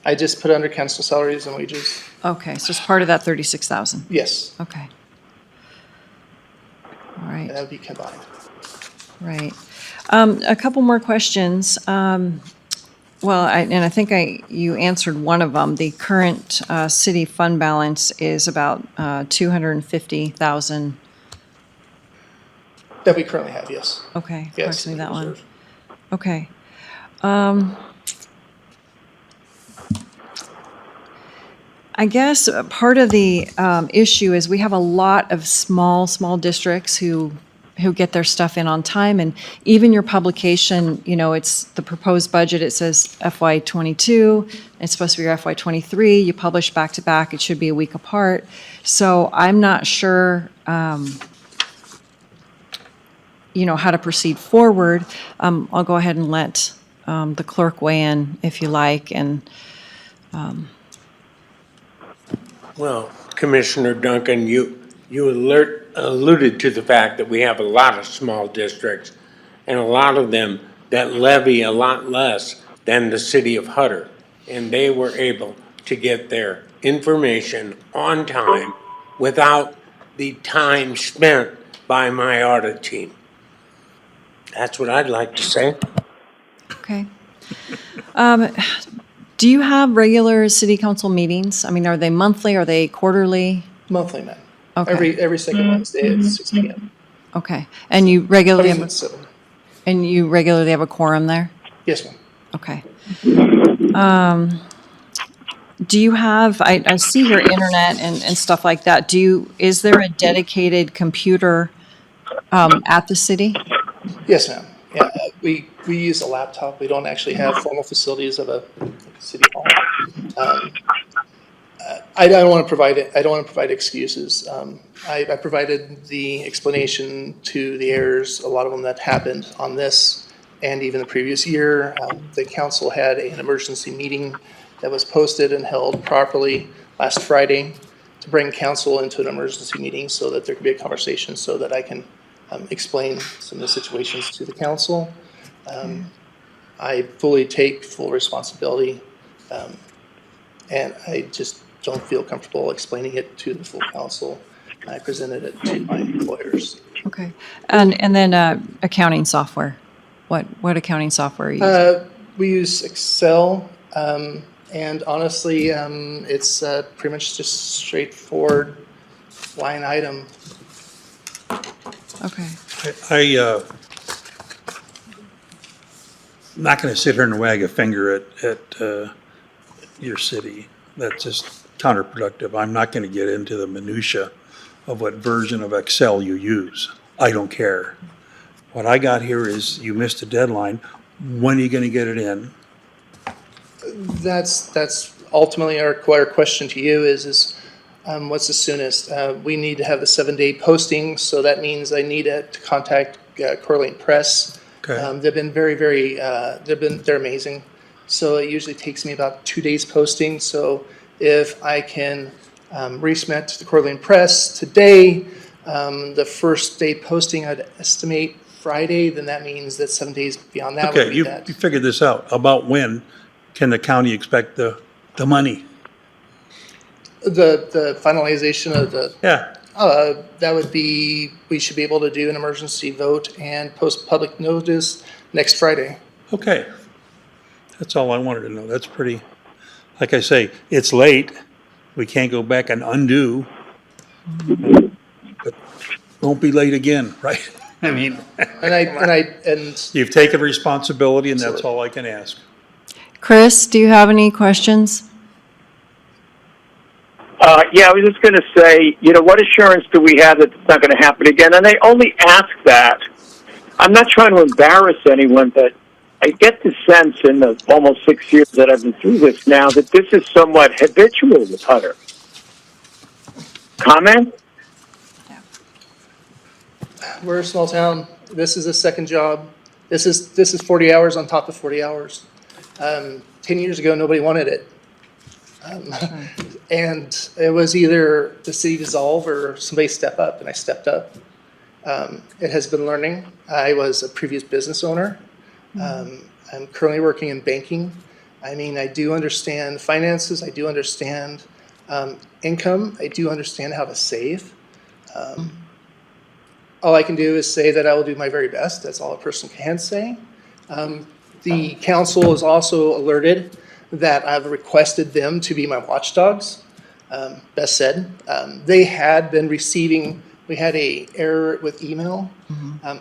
I just put under council salaries and wages. Okay, so it's part of that 36,000? Yes, Okay. All right. that would be combined. Right. A couple more questions. Well, I think you answered one of them. The current city fund balance is about 250,000. That we currently have, yes. Okay, Yes, approximately that one. reserve. Okay. I guess part of the issue is we have a lot of small districts who get their stuff in on time, and even your publication, it's the proposed budget, it says FY '22, it's supposed to be your FY '23, you publish back to back, it should be a week apart. So I'm not sure, how to proceed forward. I'll go ahead and let the clerk weigh in if you like, and Well, Commissioner Duncan, you alluded to the fact that we have a lot of small districts and a lot of them that levy a lot less than the city of Hutter. And they were able to get their information on time without the time spent by my audit team. That's what I'd like to say. Okay. Do you have regular city council meetings? I mean, are they monthly, are they quarterly? Monthly, ma'am. Okay. Every second Wednesday at 6 p.m. Okay, and you regularly Sometimes have, it's 7. and you regularly have a quorum there? Yes, ma'am. Okay. Do you have, I see your internet and stuff like that. Is there a dedicated computer at the city? Yes, ma'am. Yeah, we use a laptop. We don't actually have formal facilities of a city hall. I don't want to provide excuses. I provided the explanation to the errors, a lot of them that happened on this and even the previous year. The council had an emergency meeting that was posted and held properly last Friday to bring council into an emergency meeting so that there could be a conversation so that I can explain some of the situations to the council. I fully take full responsibility, and I just don't feel comfortable explaining it to the full council. I presented it to my employers. Okay, and then accounting software. What accounting software are you using? We use Excel, and honestly, it's pretty much just straightforward line item. Okay. I'm not going to sit here and wag a finger at your city. That's just counterproductive. I'm not going to get into the minutia of what version of Excel you use. I don't care. What I got here is you missed a deadline. When are you going to get it in? That's ultimately our question to you is what's the soonest? We need to have the 7-day posting, so that means I need to contact Correlate Press. Okay. They've been they're amazing. So it usually takes me about 2 days posting. So if I can resubmit to the Correlate Press today, the first day posting I'd estimate Friday, then that means that 7 days beyond that would Okay, be you that. figured this out. About when can the county expect the money? The finalization of the Yeah, that would be, we should be able to do an emergency vote and post public notice next Friday. okay. That's all I wanted to know. That's pretty, like I say, it's late. We can't go back and undo. But won't be late again, right? I mean, And you've taken responsibility and that's all I can ask. Chris, do you have any questions? Yeah, I was just going to say, what assurance do we have that it's not going to happen again? And I only ask that. I'm not trying to embarrass anyone, but I get the sense in the almost 6 years that I've been through this now that this is somewhat habitual with Hutter. Comment? we're a small town. This is a second job. This is 40 hours on top of 40 hours. 10 years ago, nobody wanted it. And it was either the city dissolve or somebody step up, and I stepped up. It has been learning. I was a previous business owner. I'm currently working in banking. I mean, I do understand finances. I do understand income. I do understand how to save. All I can do is say that I will do my very best. That's all a person can say. The council is also alerted that I've requested them to be my watchdogs. Best said. They had been receiving, we had a error with email,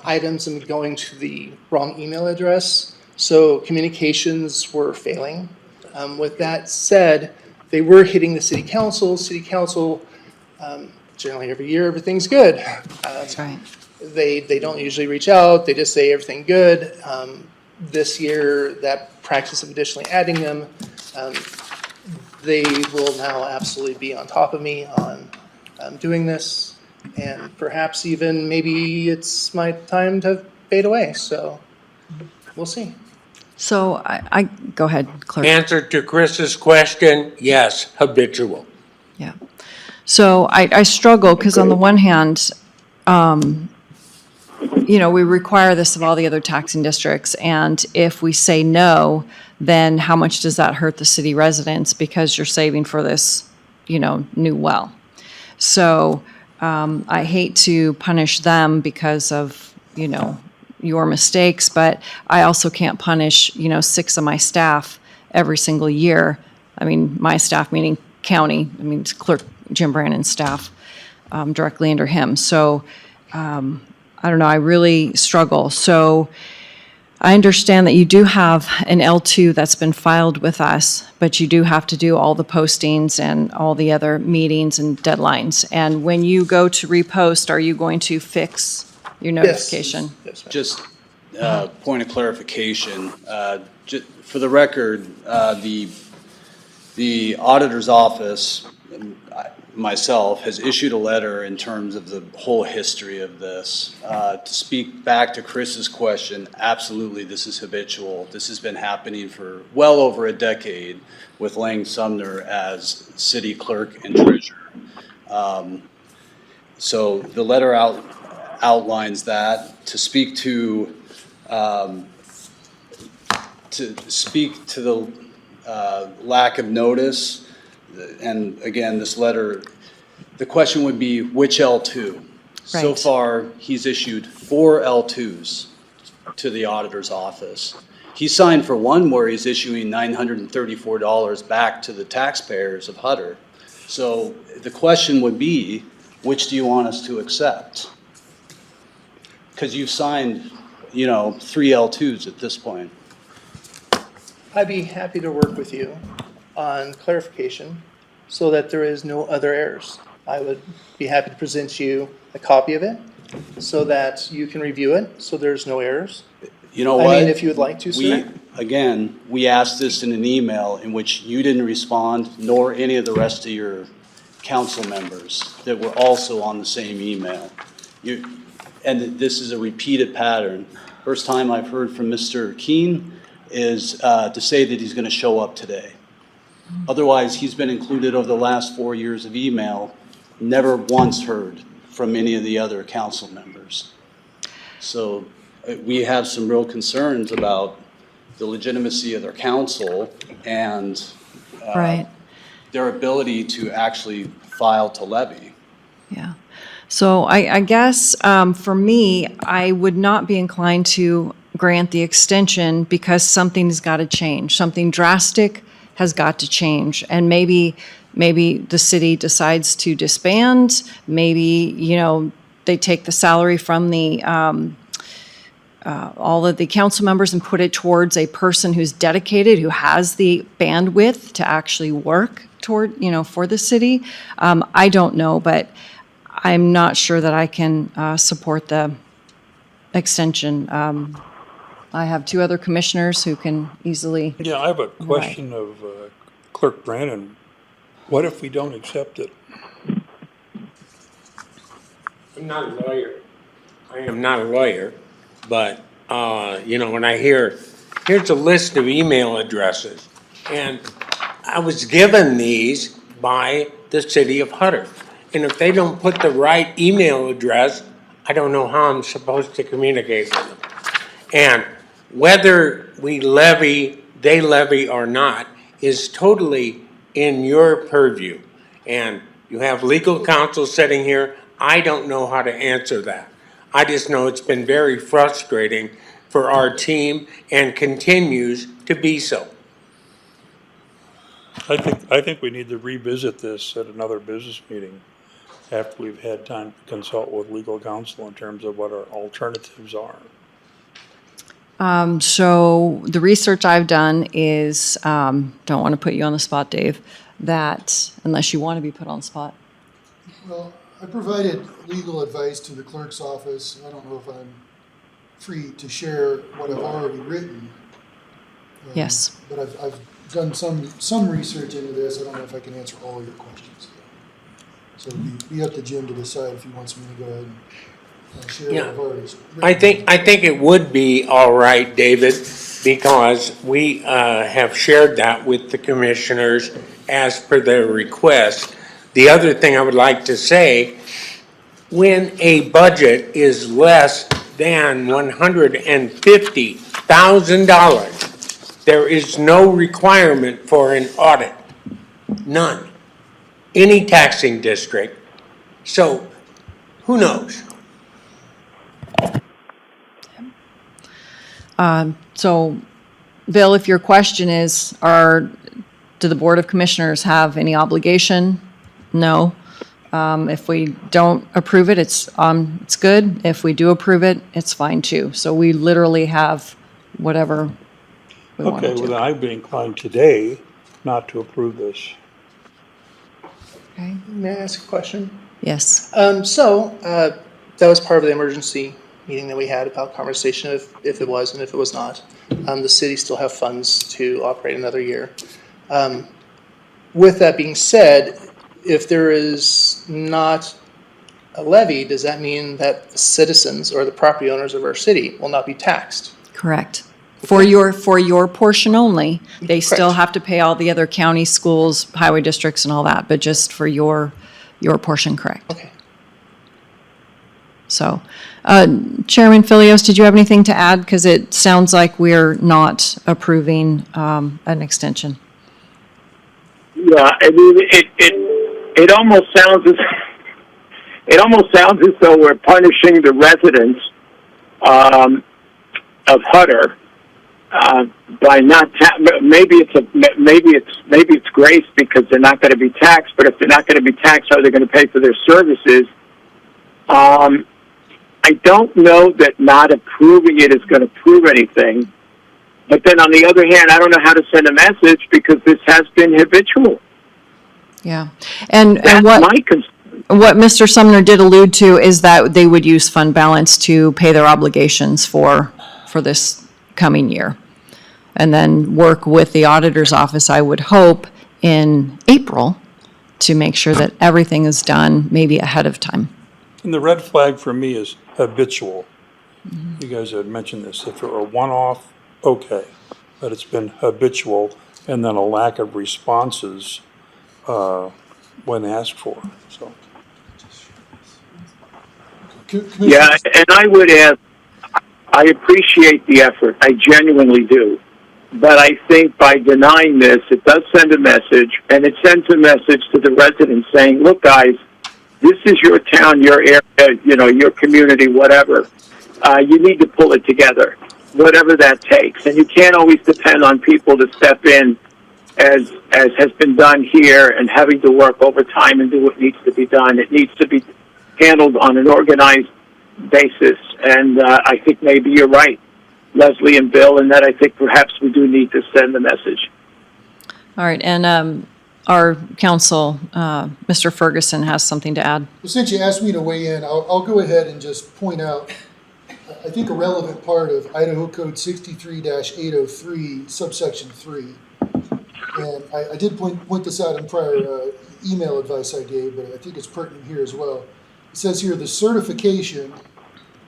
items and going to the wrong email address. So communications were failing. With that said, they were hitting the city council. City council, generally every year, everything's good. That's right. They don't usually reach out. They just say everything good. This year, that practice of additionally adding them, they will now absolutely be on top of me on doing this. And perhaps even maybe it's my time to fade away. So we'll see. So I go ahead, Clerk. Answer to Chris's question, yes, habitual. Yeah. So I struggle because on the one hand, we require this of all the other taxing districts. And if we say no, then how much does that hurt the city residents because you're saving for this, new well? So I hate to punish them because of, your mistakes, but I also can't punish, 6 of my staff every single year. I mean, my staff meaning county, it's Clerk Jim Brannon's staff, directly under him. So, I don't know, I really struggle. So I understand that you do have an L2 that's been filed with us, but you do have to do all the postings and all the other meetings and deadlines. And when you go to repost, are you going to fix your notification? Yes, ma'am. Just point of clarification, for the record, the auditor's office, myself, has issued a letter in terms of the whole history of this. To speak back to Chris's question, absolutely, this is habitual. This has been happening for well over a decade with Lang Sumner as city clerk and treasurer. So the letter outlines that. To speak to the lack of notice, and again, this letter, the question would be which L2? So Right. far, he's issued 4 L2s to the auditor's office. He signed for one where he's issuing $934 back to the taxpayers of Hutter. So the question would be, which do you want us to accept? Because you've signed, 3 L2s at this point. I'd be happy to work with you on clarification so that there is no other errors. I would be happy to present you a copy of it so that you can review it, so there's no errors. You know what? I mean, if you would like to, sir. We asked this in an email in which you didn't respond, nor any of the rest of your council members that were also on the same email. And this is a repeated pattern. First time I've heard from Mr. Keene is to say that he's going to show up today. Otherwise, he's been included over the last 4 years of email, never once heard from any of the other council members. So we have some real concerns about the legitimacy of their council and Right. their ability to actually file to levy. Yeah. So I guess for me, I would not be inclined to grant the extension because something's got to change. Something drastic has got to change. And maybe the city decides to disband. Maybe, they take the salary from the all of the council members and put it towards a person who's dedicated, who has the bandwidth to actually work toward, for the city. I don't know, but I'm not sure that I can support the extension. I have 2 other commissioners who can easily. Yeah, I have a question of Clerk Brannon. What if we don't accept it? I'm not a lawyer. I am not a lawyer, but, when I here's a list of email addresses, and I was given these by the city of Hutter. And if they don't put the right email address, I don't know how I'm supposed to communicate with them. And whether we levy, they levy or not, is totally in your purview. And you have legal counsel sitting here. I don't know how to answer that. I just know it's been very frustrating for our team and continues to be so. I think we need to revisit this at another business meeting after we've had time to consult with legal counsel in terms of what our alternatives are. So the research I've done is, don't want to put you on the spot, Dave, that unless you want to be put on the spot. Well, I provided legal advice to the clerk's office. I don't know if I'm free to share what I've already written. Yes. But I've done some research into this. I don't know if I can answer all your questions. So it'd be up to Jim to decide if he wants me to go ahead and share what I've already written. I think it would be all right, David, because we have shared that with the commissioners as per their request. The other thing I would like to say, when a budget is less than $150,000, there is no requirement for an audit. None. Any taxing district. So Who knows? So, Bill, if your question is, do the Board of Commissioners have any obligation? No. If we don't approve it, it's good. If we do approve it, it's fine too. So we literally have whatever we want to Okay, do. well, I'd be inclined today not to approve this. Okay. May I ask a question? Yes. That was part of the emergency meeting that we had about conversation if it was and if it was not. The city still have funds to operate another year. With that being said, if there is not a levy, does that mean that the citizens or the property owners of our city will not be taxed? Correct. For your portion only, they still Correct. have to pay all the other county schools, highway districts and all that, but just for your portion, correct. Okay. So, Chairman Filios, did you have anything to add? Because it sounds like we're not approving an extension. Yeah, I mean, it almost sounds as though we're punishing the residents of Hutter by not maybe it's grace because they're not going to be taxed. But if they're not going to be taxed, how are they going to pay for their services? I don't know that not approving it is going to prove anything. But then on the other hand, I don't know how to send a message because this has been habitual. Yeah. And That's what my concern. what Mr. Sumner did allude to is that they would use fund balance to pay their obligations for this coming year. And then work with the auditor's office, I would hope, in April to make sure that everything is done maybe ahead of time. And the red flag for me is habitual. You guys had mentioned this. If it were a one-off, okay, but it's been habitual, and then a lack of responses when asked for, so. Yeah, and I would add, I appreciate the effort. I genuinely do. But I think by denying this, it does send a message, and it sends a message to the residents saying, look, guys, this is your town, your area, your community, whatever. You need to pull it together, whatever that takes. And you can't always depend on people to step in as has been done here and having to work overtime and do what needs to be done. It needs to be handled on an organized basis. And I think maybe you're right, Leslie and Bill, and that I think perhaps we do need to send the message. All right, and our counsel, Mr. Ferguson, has something to add. Well, since you asked me to weigh in, I'll go ahead and just point out, I think a relevant part of Idaho Code 63-803, subsection 3. And I did point this out in prior email advice I gave, but I think it's pertinent here as well. It says here, the certification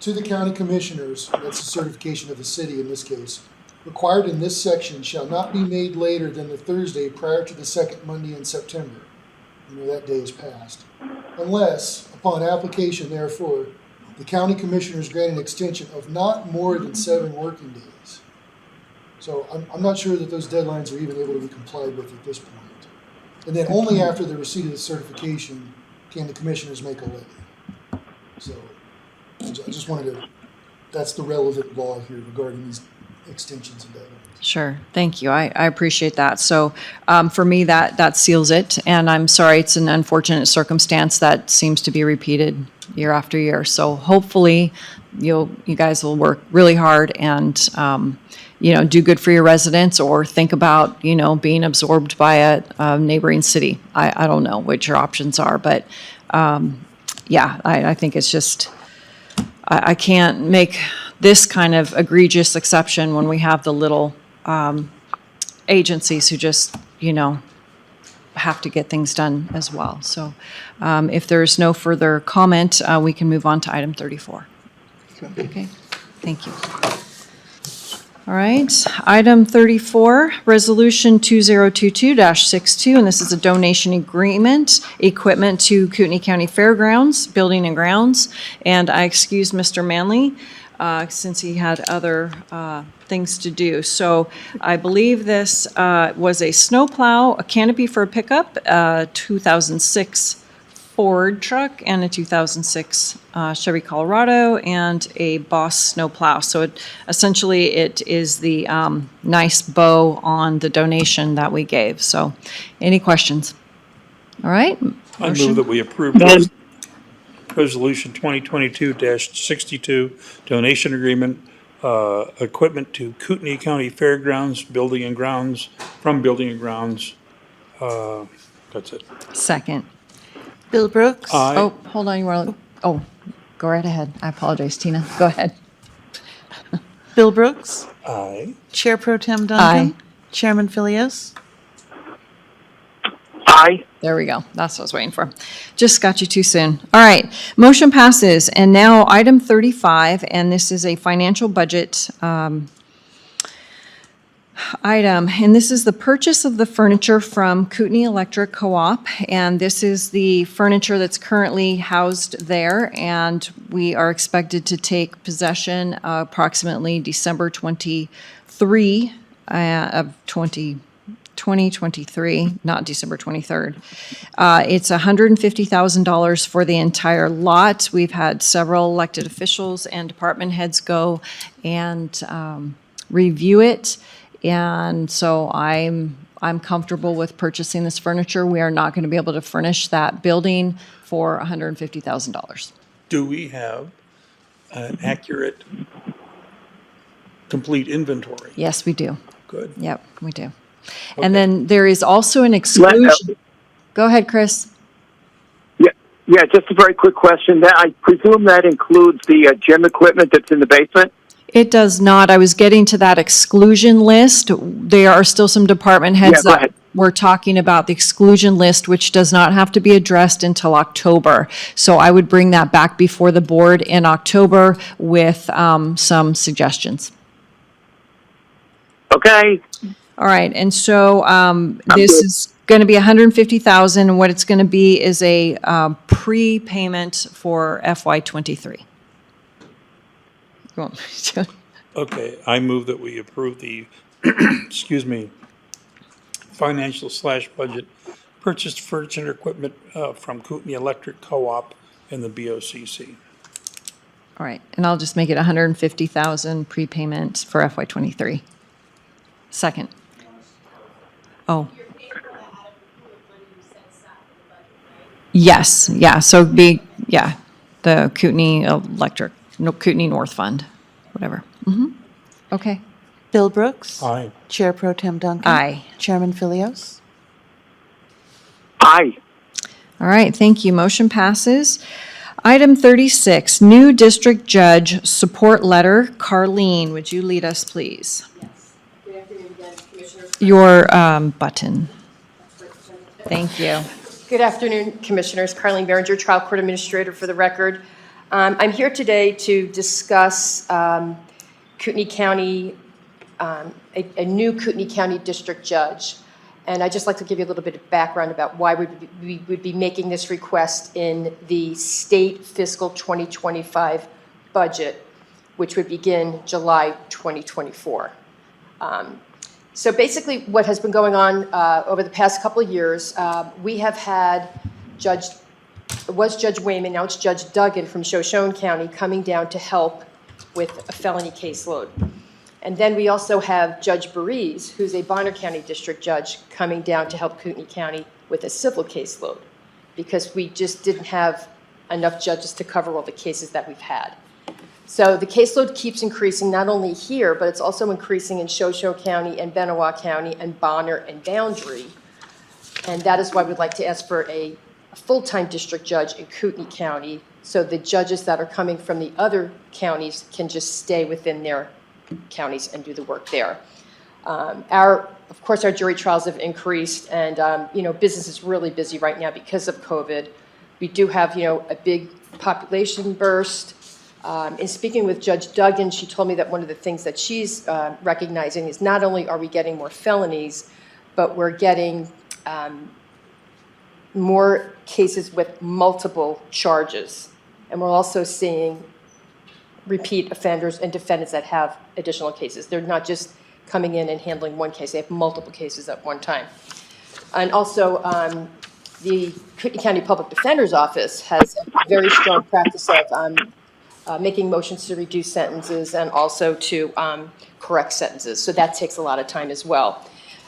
to the county commissioners, that's the certification of the city in this case, required in this section shall not be made later than the Thursday prior to the second Monday in September. That day is passed. Unless, upon application therefore, the county commissioners grant an extension of not more than 7 working days. So I'm not sure that those deadlines are even able to be complied with at this point. And then only after the receipt of the certification can the commissioners make a levy. So I just wanted to, that's the relevant law here regarding these extensions and deadlines. Sure, thank you. I appreciate that. So for me, that seals it. And I'm sorry, it's an unfortunate circumstance that seems to be repeated year after year. So hopefully you guys will work really hard and do good for your residents, or think about being absorbed by a neighboring city. I don't know what your options are, but I think it's just I can't make this kind of egregious exception when we have the little agencies who just, have to get things done as well. So if there's no further comment, we can move on to item 34. Okay, thank you. All right, item 34, Resolution 2022-62, and this is a donation agreement, equipment to Kootenai County Fairgrounds, Building and Grounds. And I excused Mr. Manley since he had other things to do. So I believe this was a snowplow, a canopy for a pickup, 2006 Ford truck and a 2006 Chevy Colorado and a Boss snowplow. So essentially it is the nice bow on the donation that we gave. So any questions? All right. I Motion. move that we approve this Resolution 2022-62 donation agreement, equipment to Kootenai County Fairgrounds, Building and Grounds, from Building and Grounds. That's it. Second. Bill Brooks. Aye. Oh, hold on, you want, oh, go right ahead. I apologize, Tina. Go ahead. Bill Brooks. Aye. Chair Pro Tem Duncan. Aye. Chairman Philios. Aye. There we go. That's what I was waiting for. Just got you too soon. All right. Motion passes. And now item 35, and this is a financial budget item. And this is the purchase of the furniture from Kootenai Electric Co-op. And this is the furniture that's currently housed there. And we are expected to take possession approximately December 23 of 2023, not December 23rd. It's $150,000 for the entire lot. We've had several elected officials and department heads go and review it. And so I'm comfortable with purchasing this furniture. We are not going to be able to furnish that building for $150,000. Do we have an accurate, complete inventory? Yes, we do. Good. Yep, we do. And then there is also an exclusion. Go ahead, Chris. Yeah, just a very quick question. That I presume that includes the gym equipment that's in the basement? It does not. I was getting to that exclusion list. There are still some department heads Yeah, go that ahead. were talking about the exclusion list, which does not have to be addressed until October. So I would bring that back before the board in October with some suggestions. Okay. All right, and so this is going to be $150,000, and what it's going to be is a prepayment for FY23. You want me to- Okay, I move that we approve the, excuse me, financial/budget purchased furniture and equipment from Kootenai Electric Co-op and the BOCC. All right, and I'll just make it $150,000 prepayment for FY23. Second. Oh. Yes, yeah, so the Kootenai Electric, no, Kootenai North Fund, whatever. Okay. Bill Brooks. Aye. Chair Pro Tem Duncan. Aye. Chairman Philios. Aye. All right, thank you. Motion passes. Item 36, new district judge support letter. Carlene, would you lead us, please? Good afternoon again, Commissioners. Your button. Thank you. Good afternoon, Commissioners. Carlene Behringer, Trial Court Administrator for the record. I'm here today to discuss Kootenai County, a new Kootenai County District Judge. And I'd just like to give you a little bit of background about why we would be making this request in the state fiscal 2025 budget, which would begin July 2024. So basically what has been going on over the past couple of years, we have had it was Judge Wayman, now it's Judge Duggan from Shoshone County coming down to help with a felony caseload. And then we also have Judge Burries, who's a Bonner County District Judge, coming down to help Kootenai County with a civil caseload, because we just didn't have enough judges to cover all the cases that we've had. So the caseload keeps increasing, not only here, but it's also increasing in Shoshone County and Benewah County and Bonner and Boundary. And that is why we'd like to ask for a full-time district judge in Kootenai County, so the judges that are coming from the other counties can just stay within their counties and do the work there. Of course, our jury trials have increased, and business is really busy right now because of COVID. We do have a big population burst. In speaking with Judge Duggan, she told me that one of the things that she's recognizing is not only are we getting more felonies, but we're getting more cases with multiple charges. And we're also seeing repeat offenders and defendants that have additional cases. They're not just coming in and handling one case. They have multiple cases at one time. And also, the Kootenai County Public Defender's Office has a very strong practice of making motions to reduce sentences and also to correct sentences. So that takes a lot of time as well.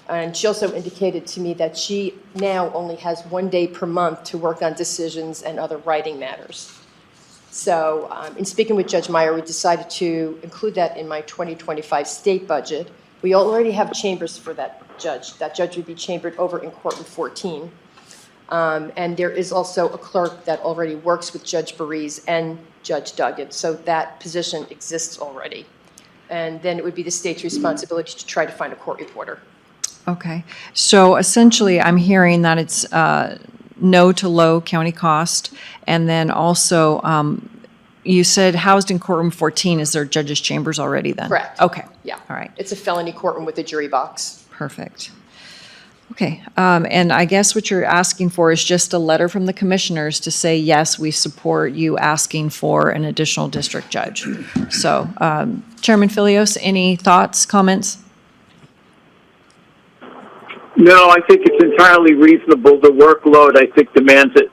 And she also indicated to me that she now only has 1 day per month to work on decisions and other writing matters. So in speaking with Judge Meyer, we decided to include that in my 2025 state budget. We already have chambers for that judge. That judge would be chambered over in courtroom 14. And there is also a clerk that already works with Judge Bariz and Judge Duggan. So that position exists already. And then it would be the state's responsibility to try to find a court reporter. Okay. So essentially, I'm hearing that it's no to low county cost. And then also, you said housed in courtroom 14. Is there judges' chambers already then? Correct. Okay. Yeah. All right. It's a felony courtroom with a jury box. Perfect. Okay. And I guess what you're asking for is just a letter from the commissioners to say, yes, we support you asking for an additional district judge. So, Chairman Filios, any thoughts, comments? No, I think it's entirely reasonable. The workload, I think, demands it.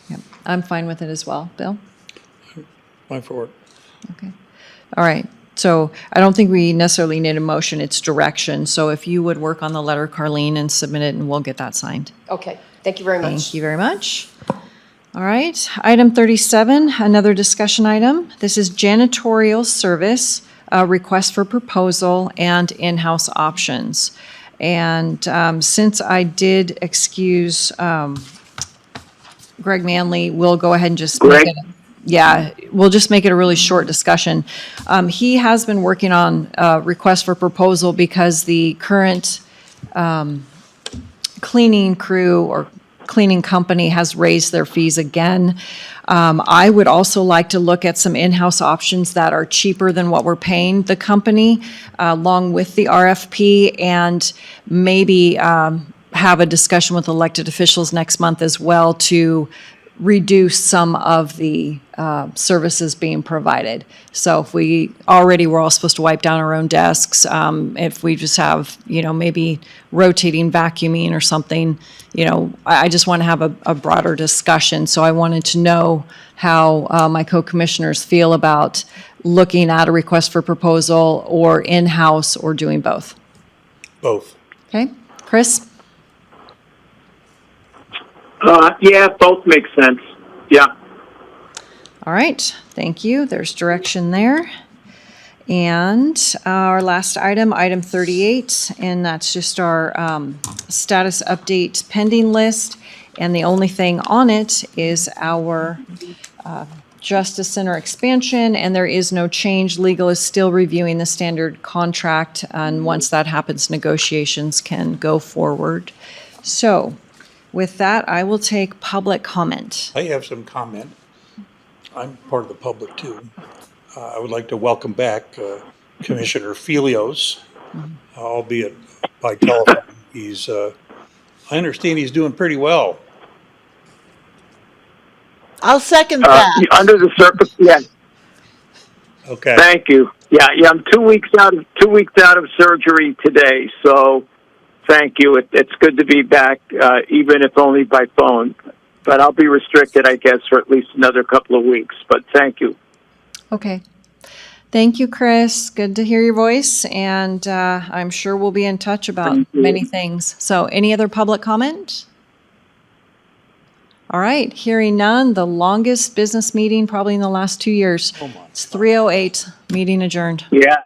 Yep. I'm fine with it as well. Bill? I'm for it. Okay. All right. So I don't think we necessarily need a motion. It's direction. So if you would work on the letter, Carlene, and submit it, and we'll get that signed. Okay. Thank you very much. Thank you very much. All right. Item 37, another discussion item. This is janitorial service, request for proposal, and in-house options. And since I did excuse Greg Manley, we'll go ahead and just make it. Yeah, we'll just make it a really short discussion. He has been working on a request for proposal because the current cleaning crew or cleaning company has raised their fees again. I would also like to look at some in-house options that are cheaper than what we're paying the company, along with the RFP, and maybe have a discussion with elected officials next month as well to reduce some of the services being provided. So if we're all supposed to wipe down our own desks, if we just have, maybe rotating vacuuming or something, I just want to have a broader discussion. So I wanted to know how my co-commissioners feel about looking at a request for proposal or in-house or doing both. Both. Okay, Chris? Yeah, both make sense. Yeah. All right, thank you. There's direction there. And our last item, item 38, and that's just our status update pending list. And the only thing on it is our Justice Center expansion, and there is no change. Legal is still reviewing the standard contract, and once that happens, negotiations can go forward. So, with that, I will take public comment. I have some comment. I'm part of the public too. I would like to welcome back Commissioner Filios, albeit by telephone. I understand he's doing pretty well. I'll second that. Under the circumstances. Okay. Thank you. Yeah, I'm 2 weeks out of surgery today, so thank you. It's good to be back, even if only by phone. But I'll be restricted, I guess, for at least another couple of weeks. But thank you. Okay. Thank you, Chris. Good to hear your voice, and I'm sure we'll be in touch about many things. So any other public comment? All right, hearing none, the longest business meeting probably in the last 2 years. It's 3:08, meeting adjourned. Yeah.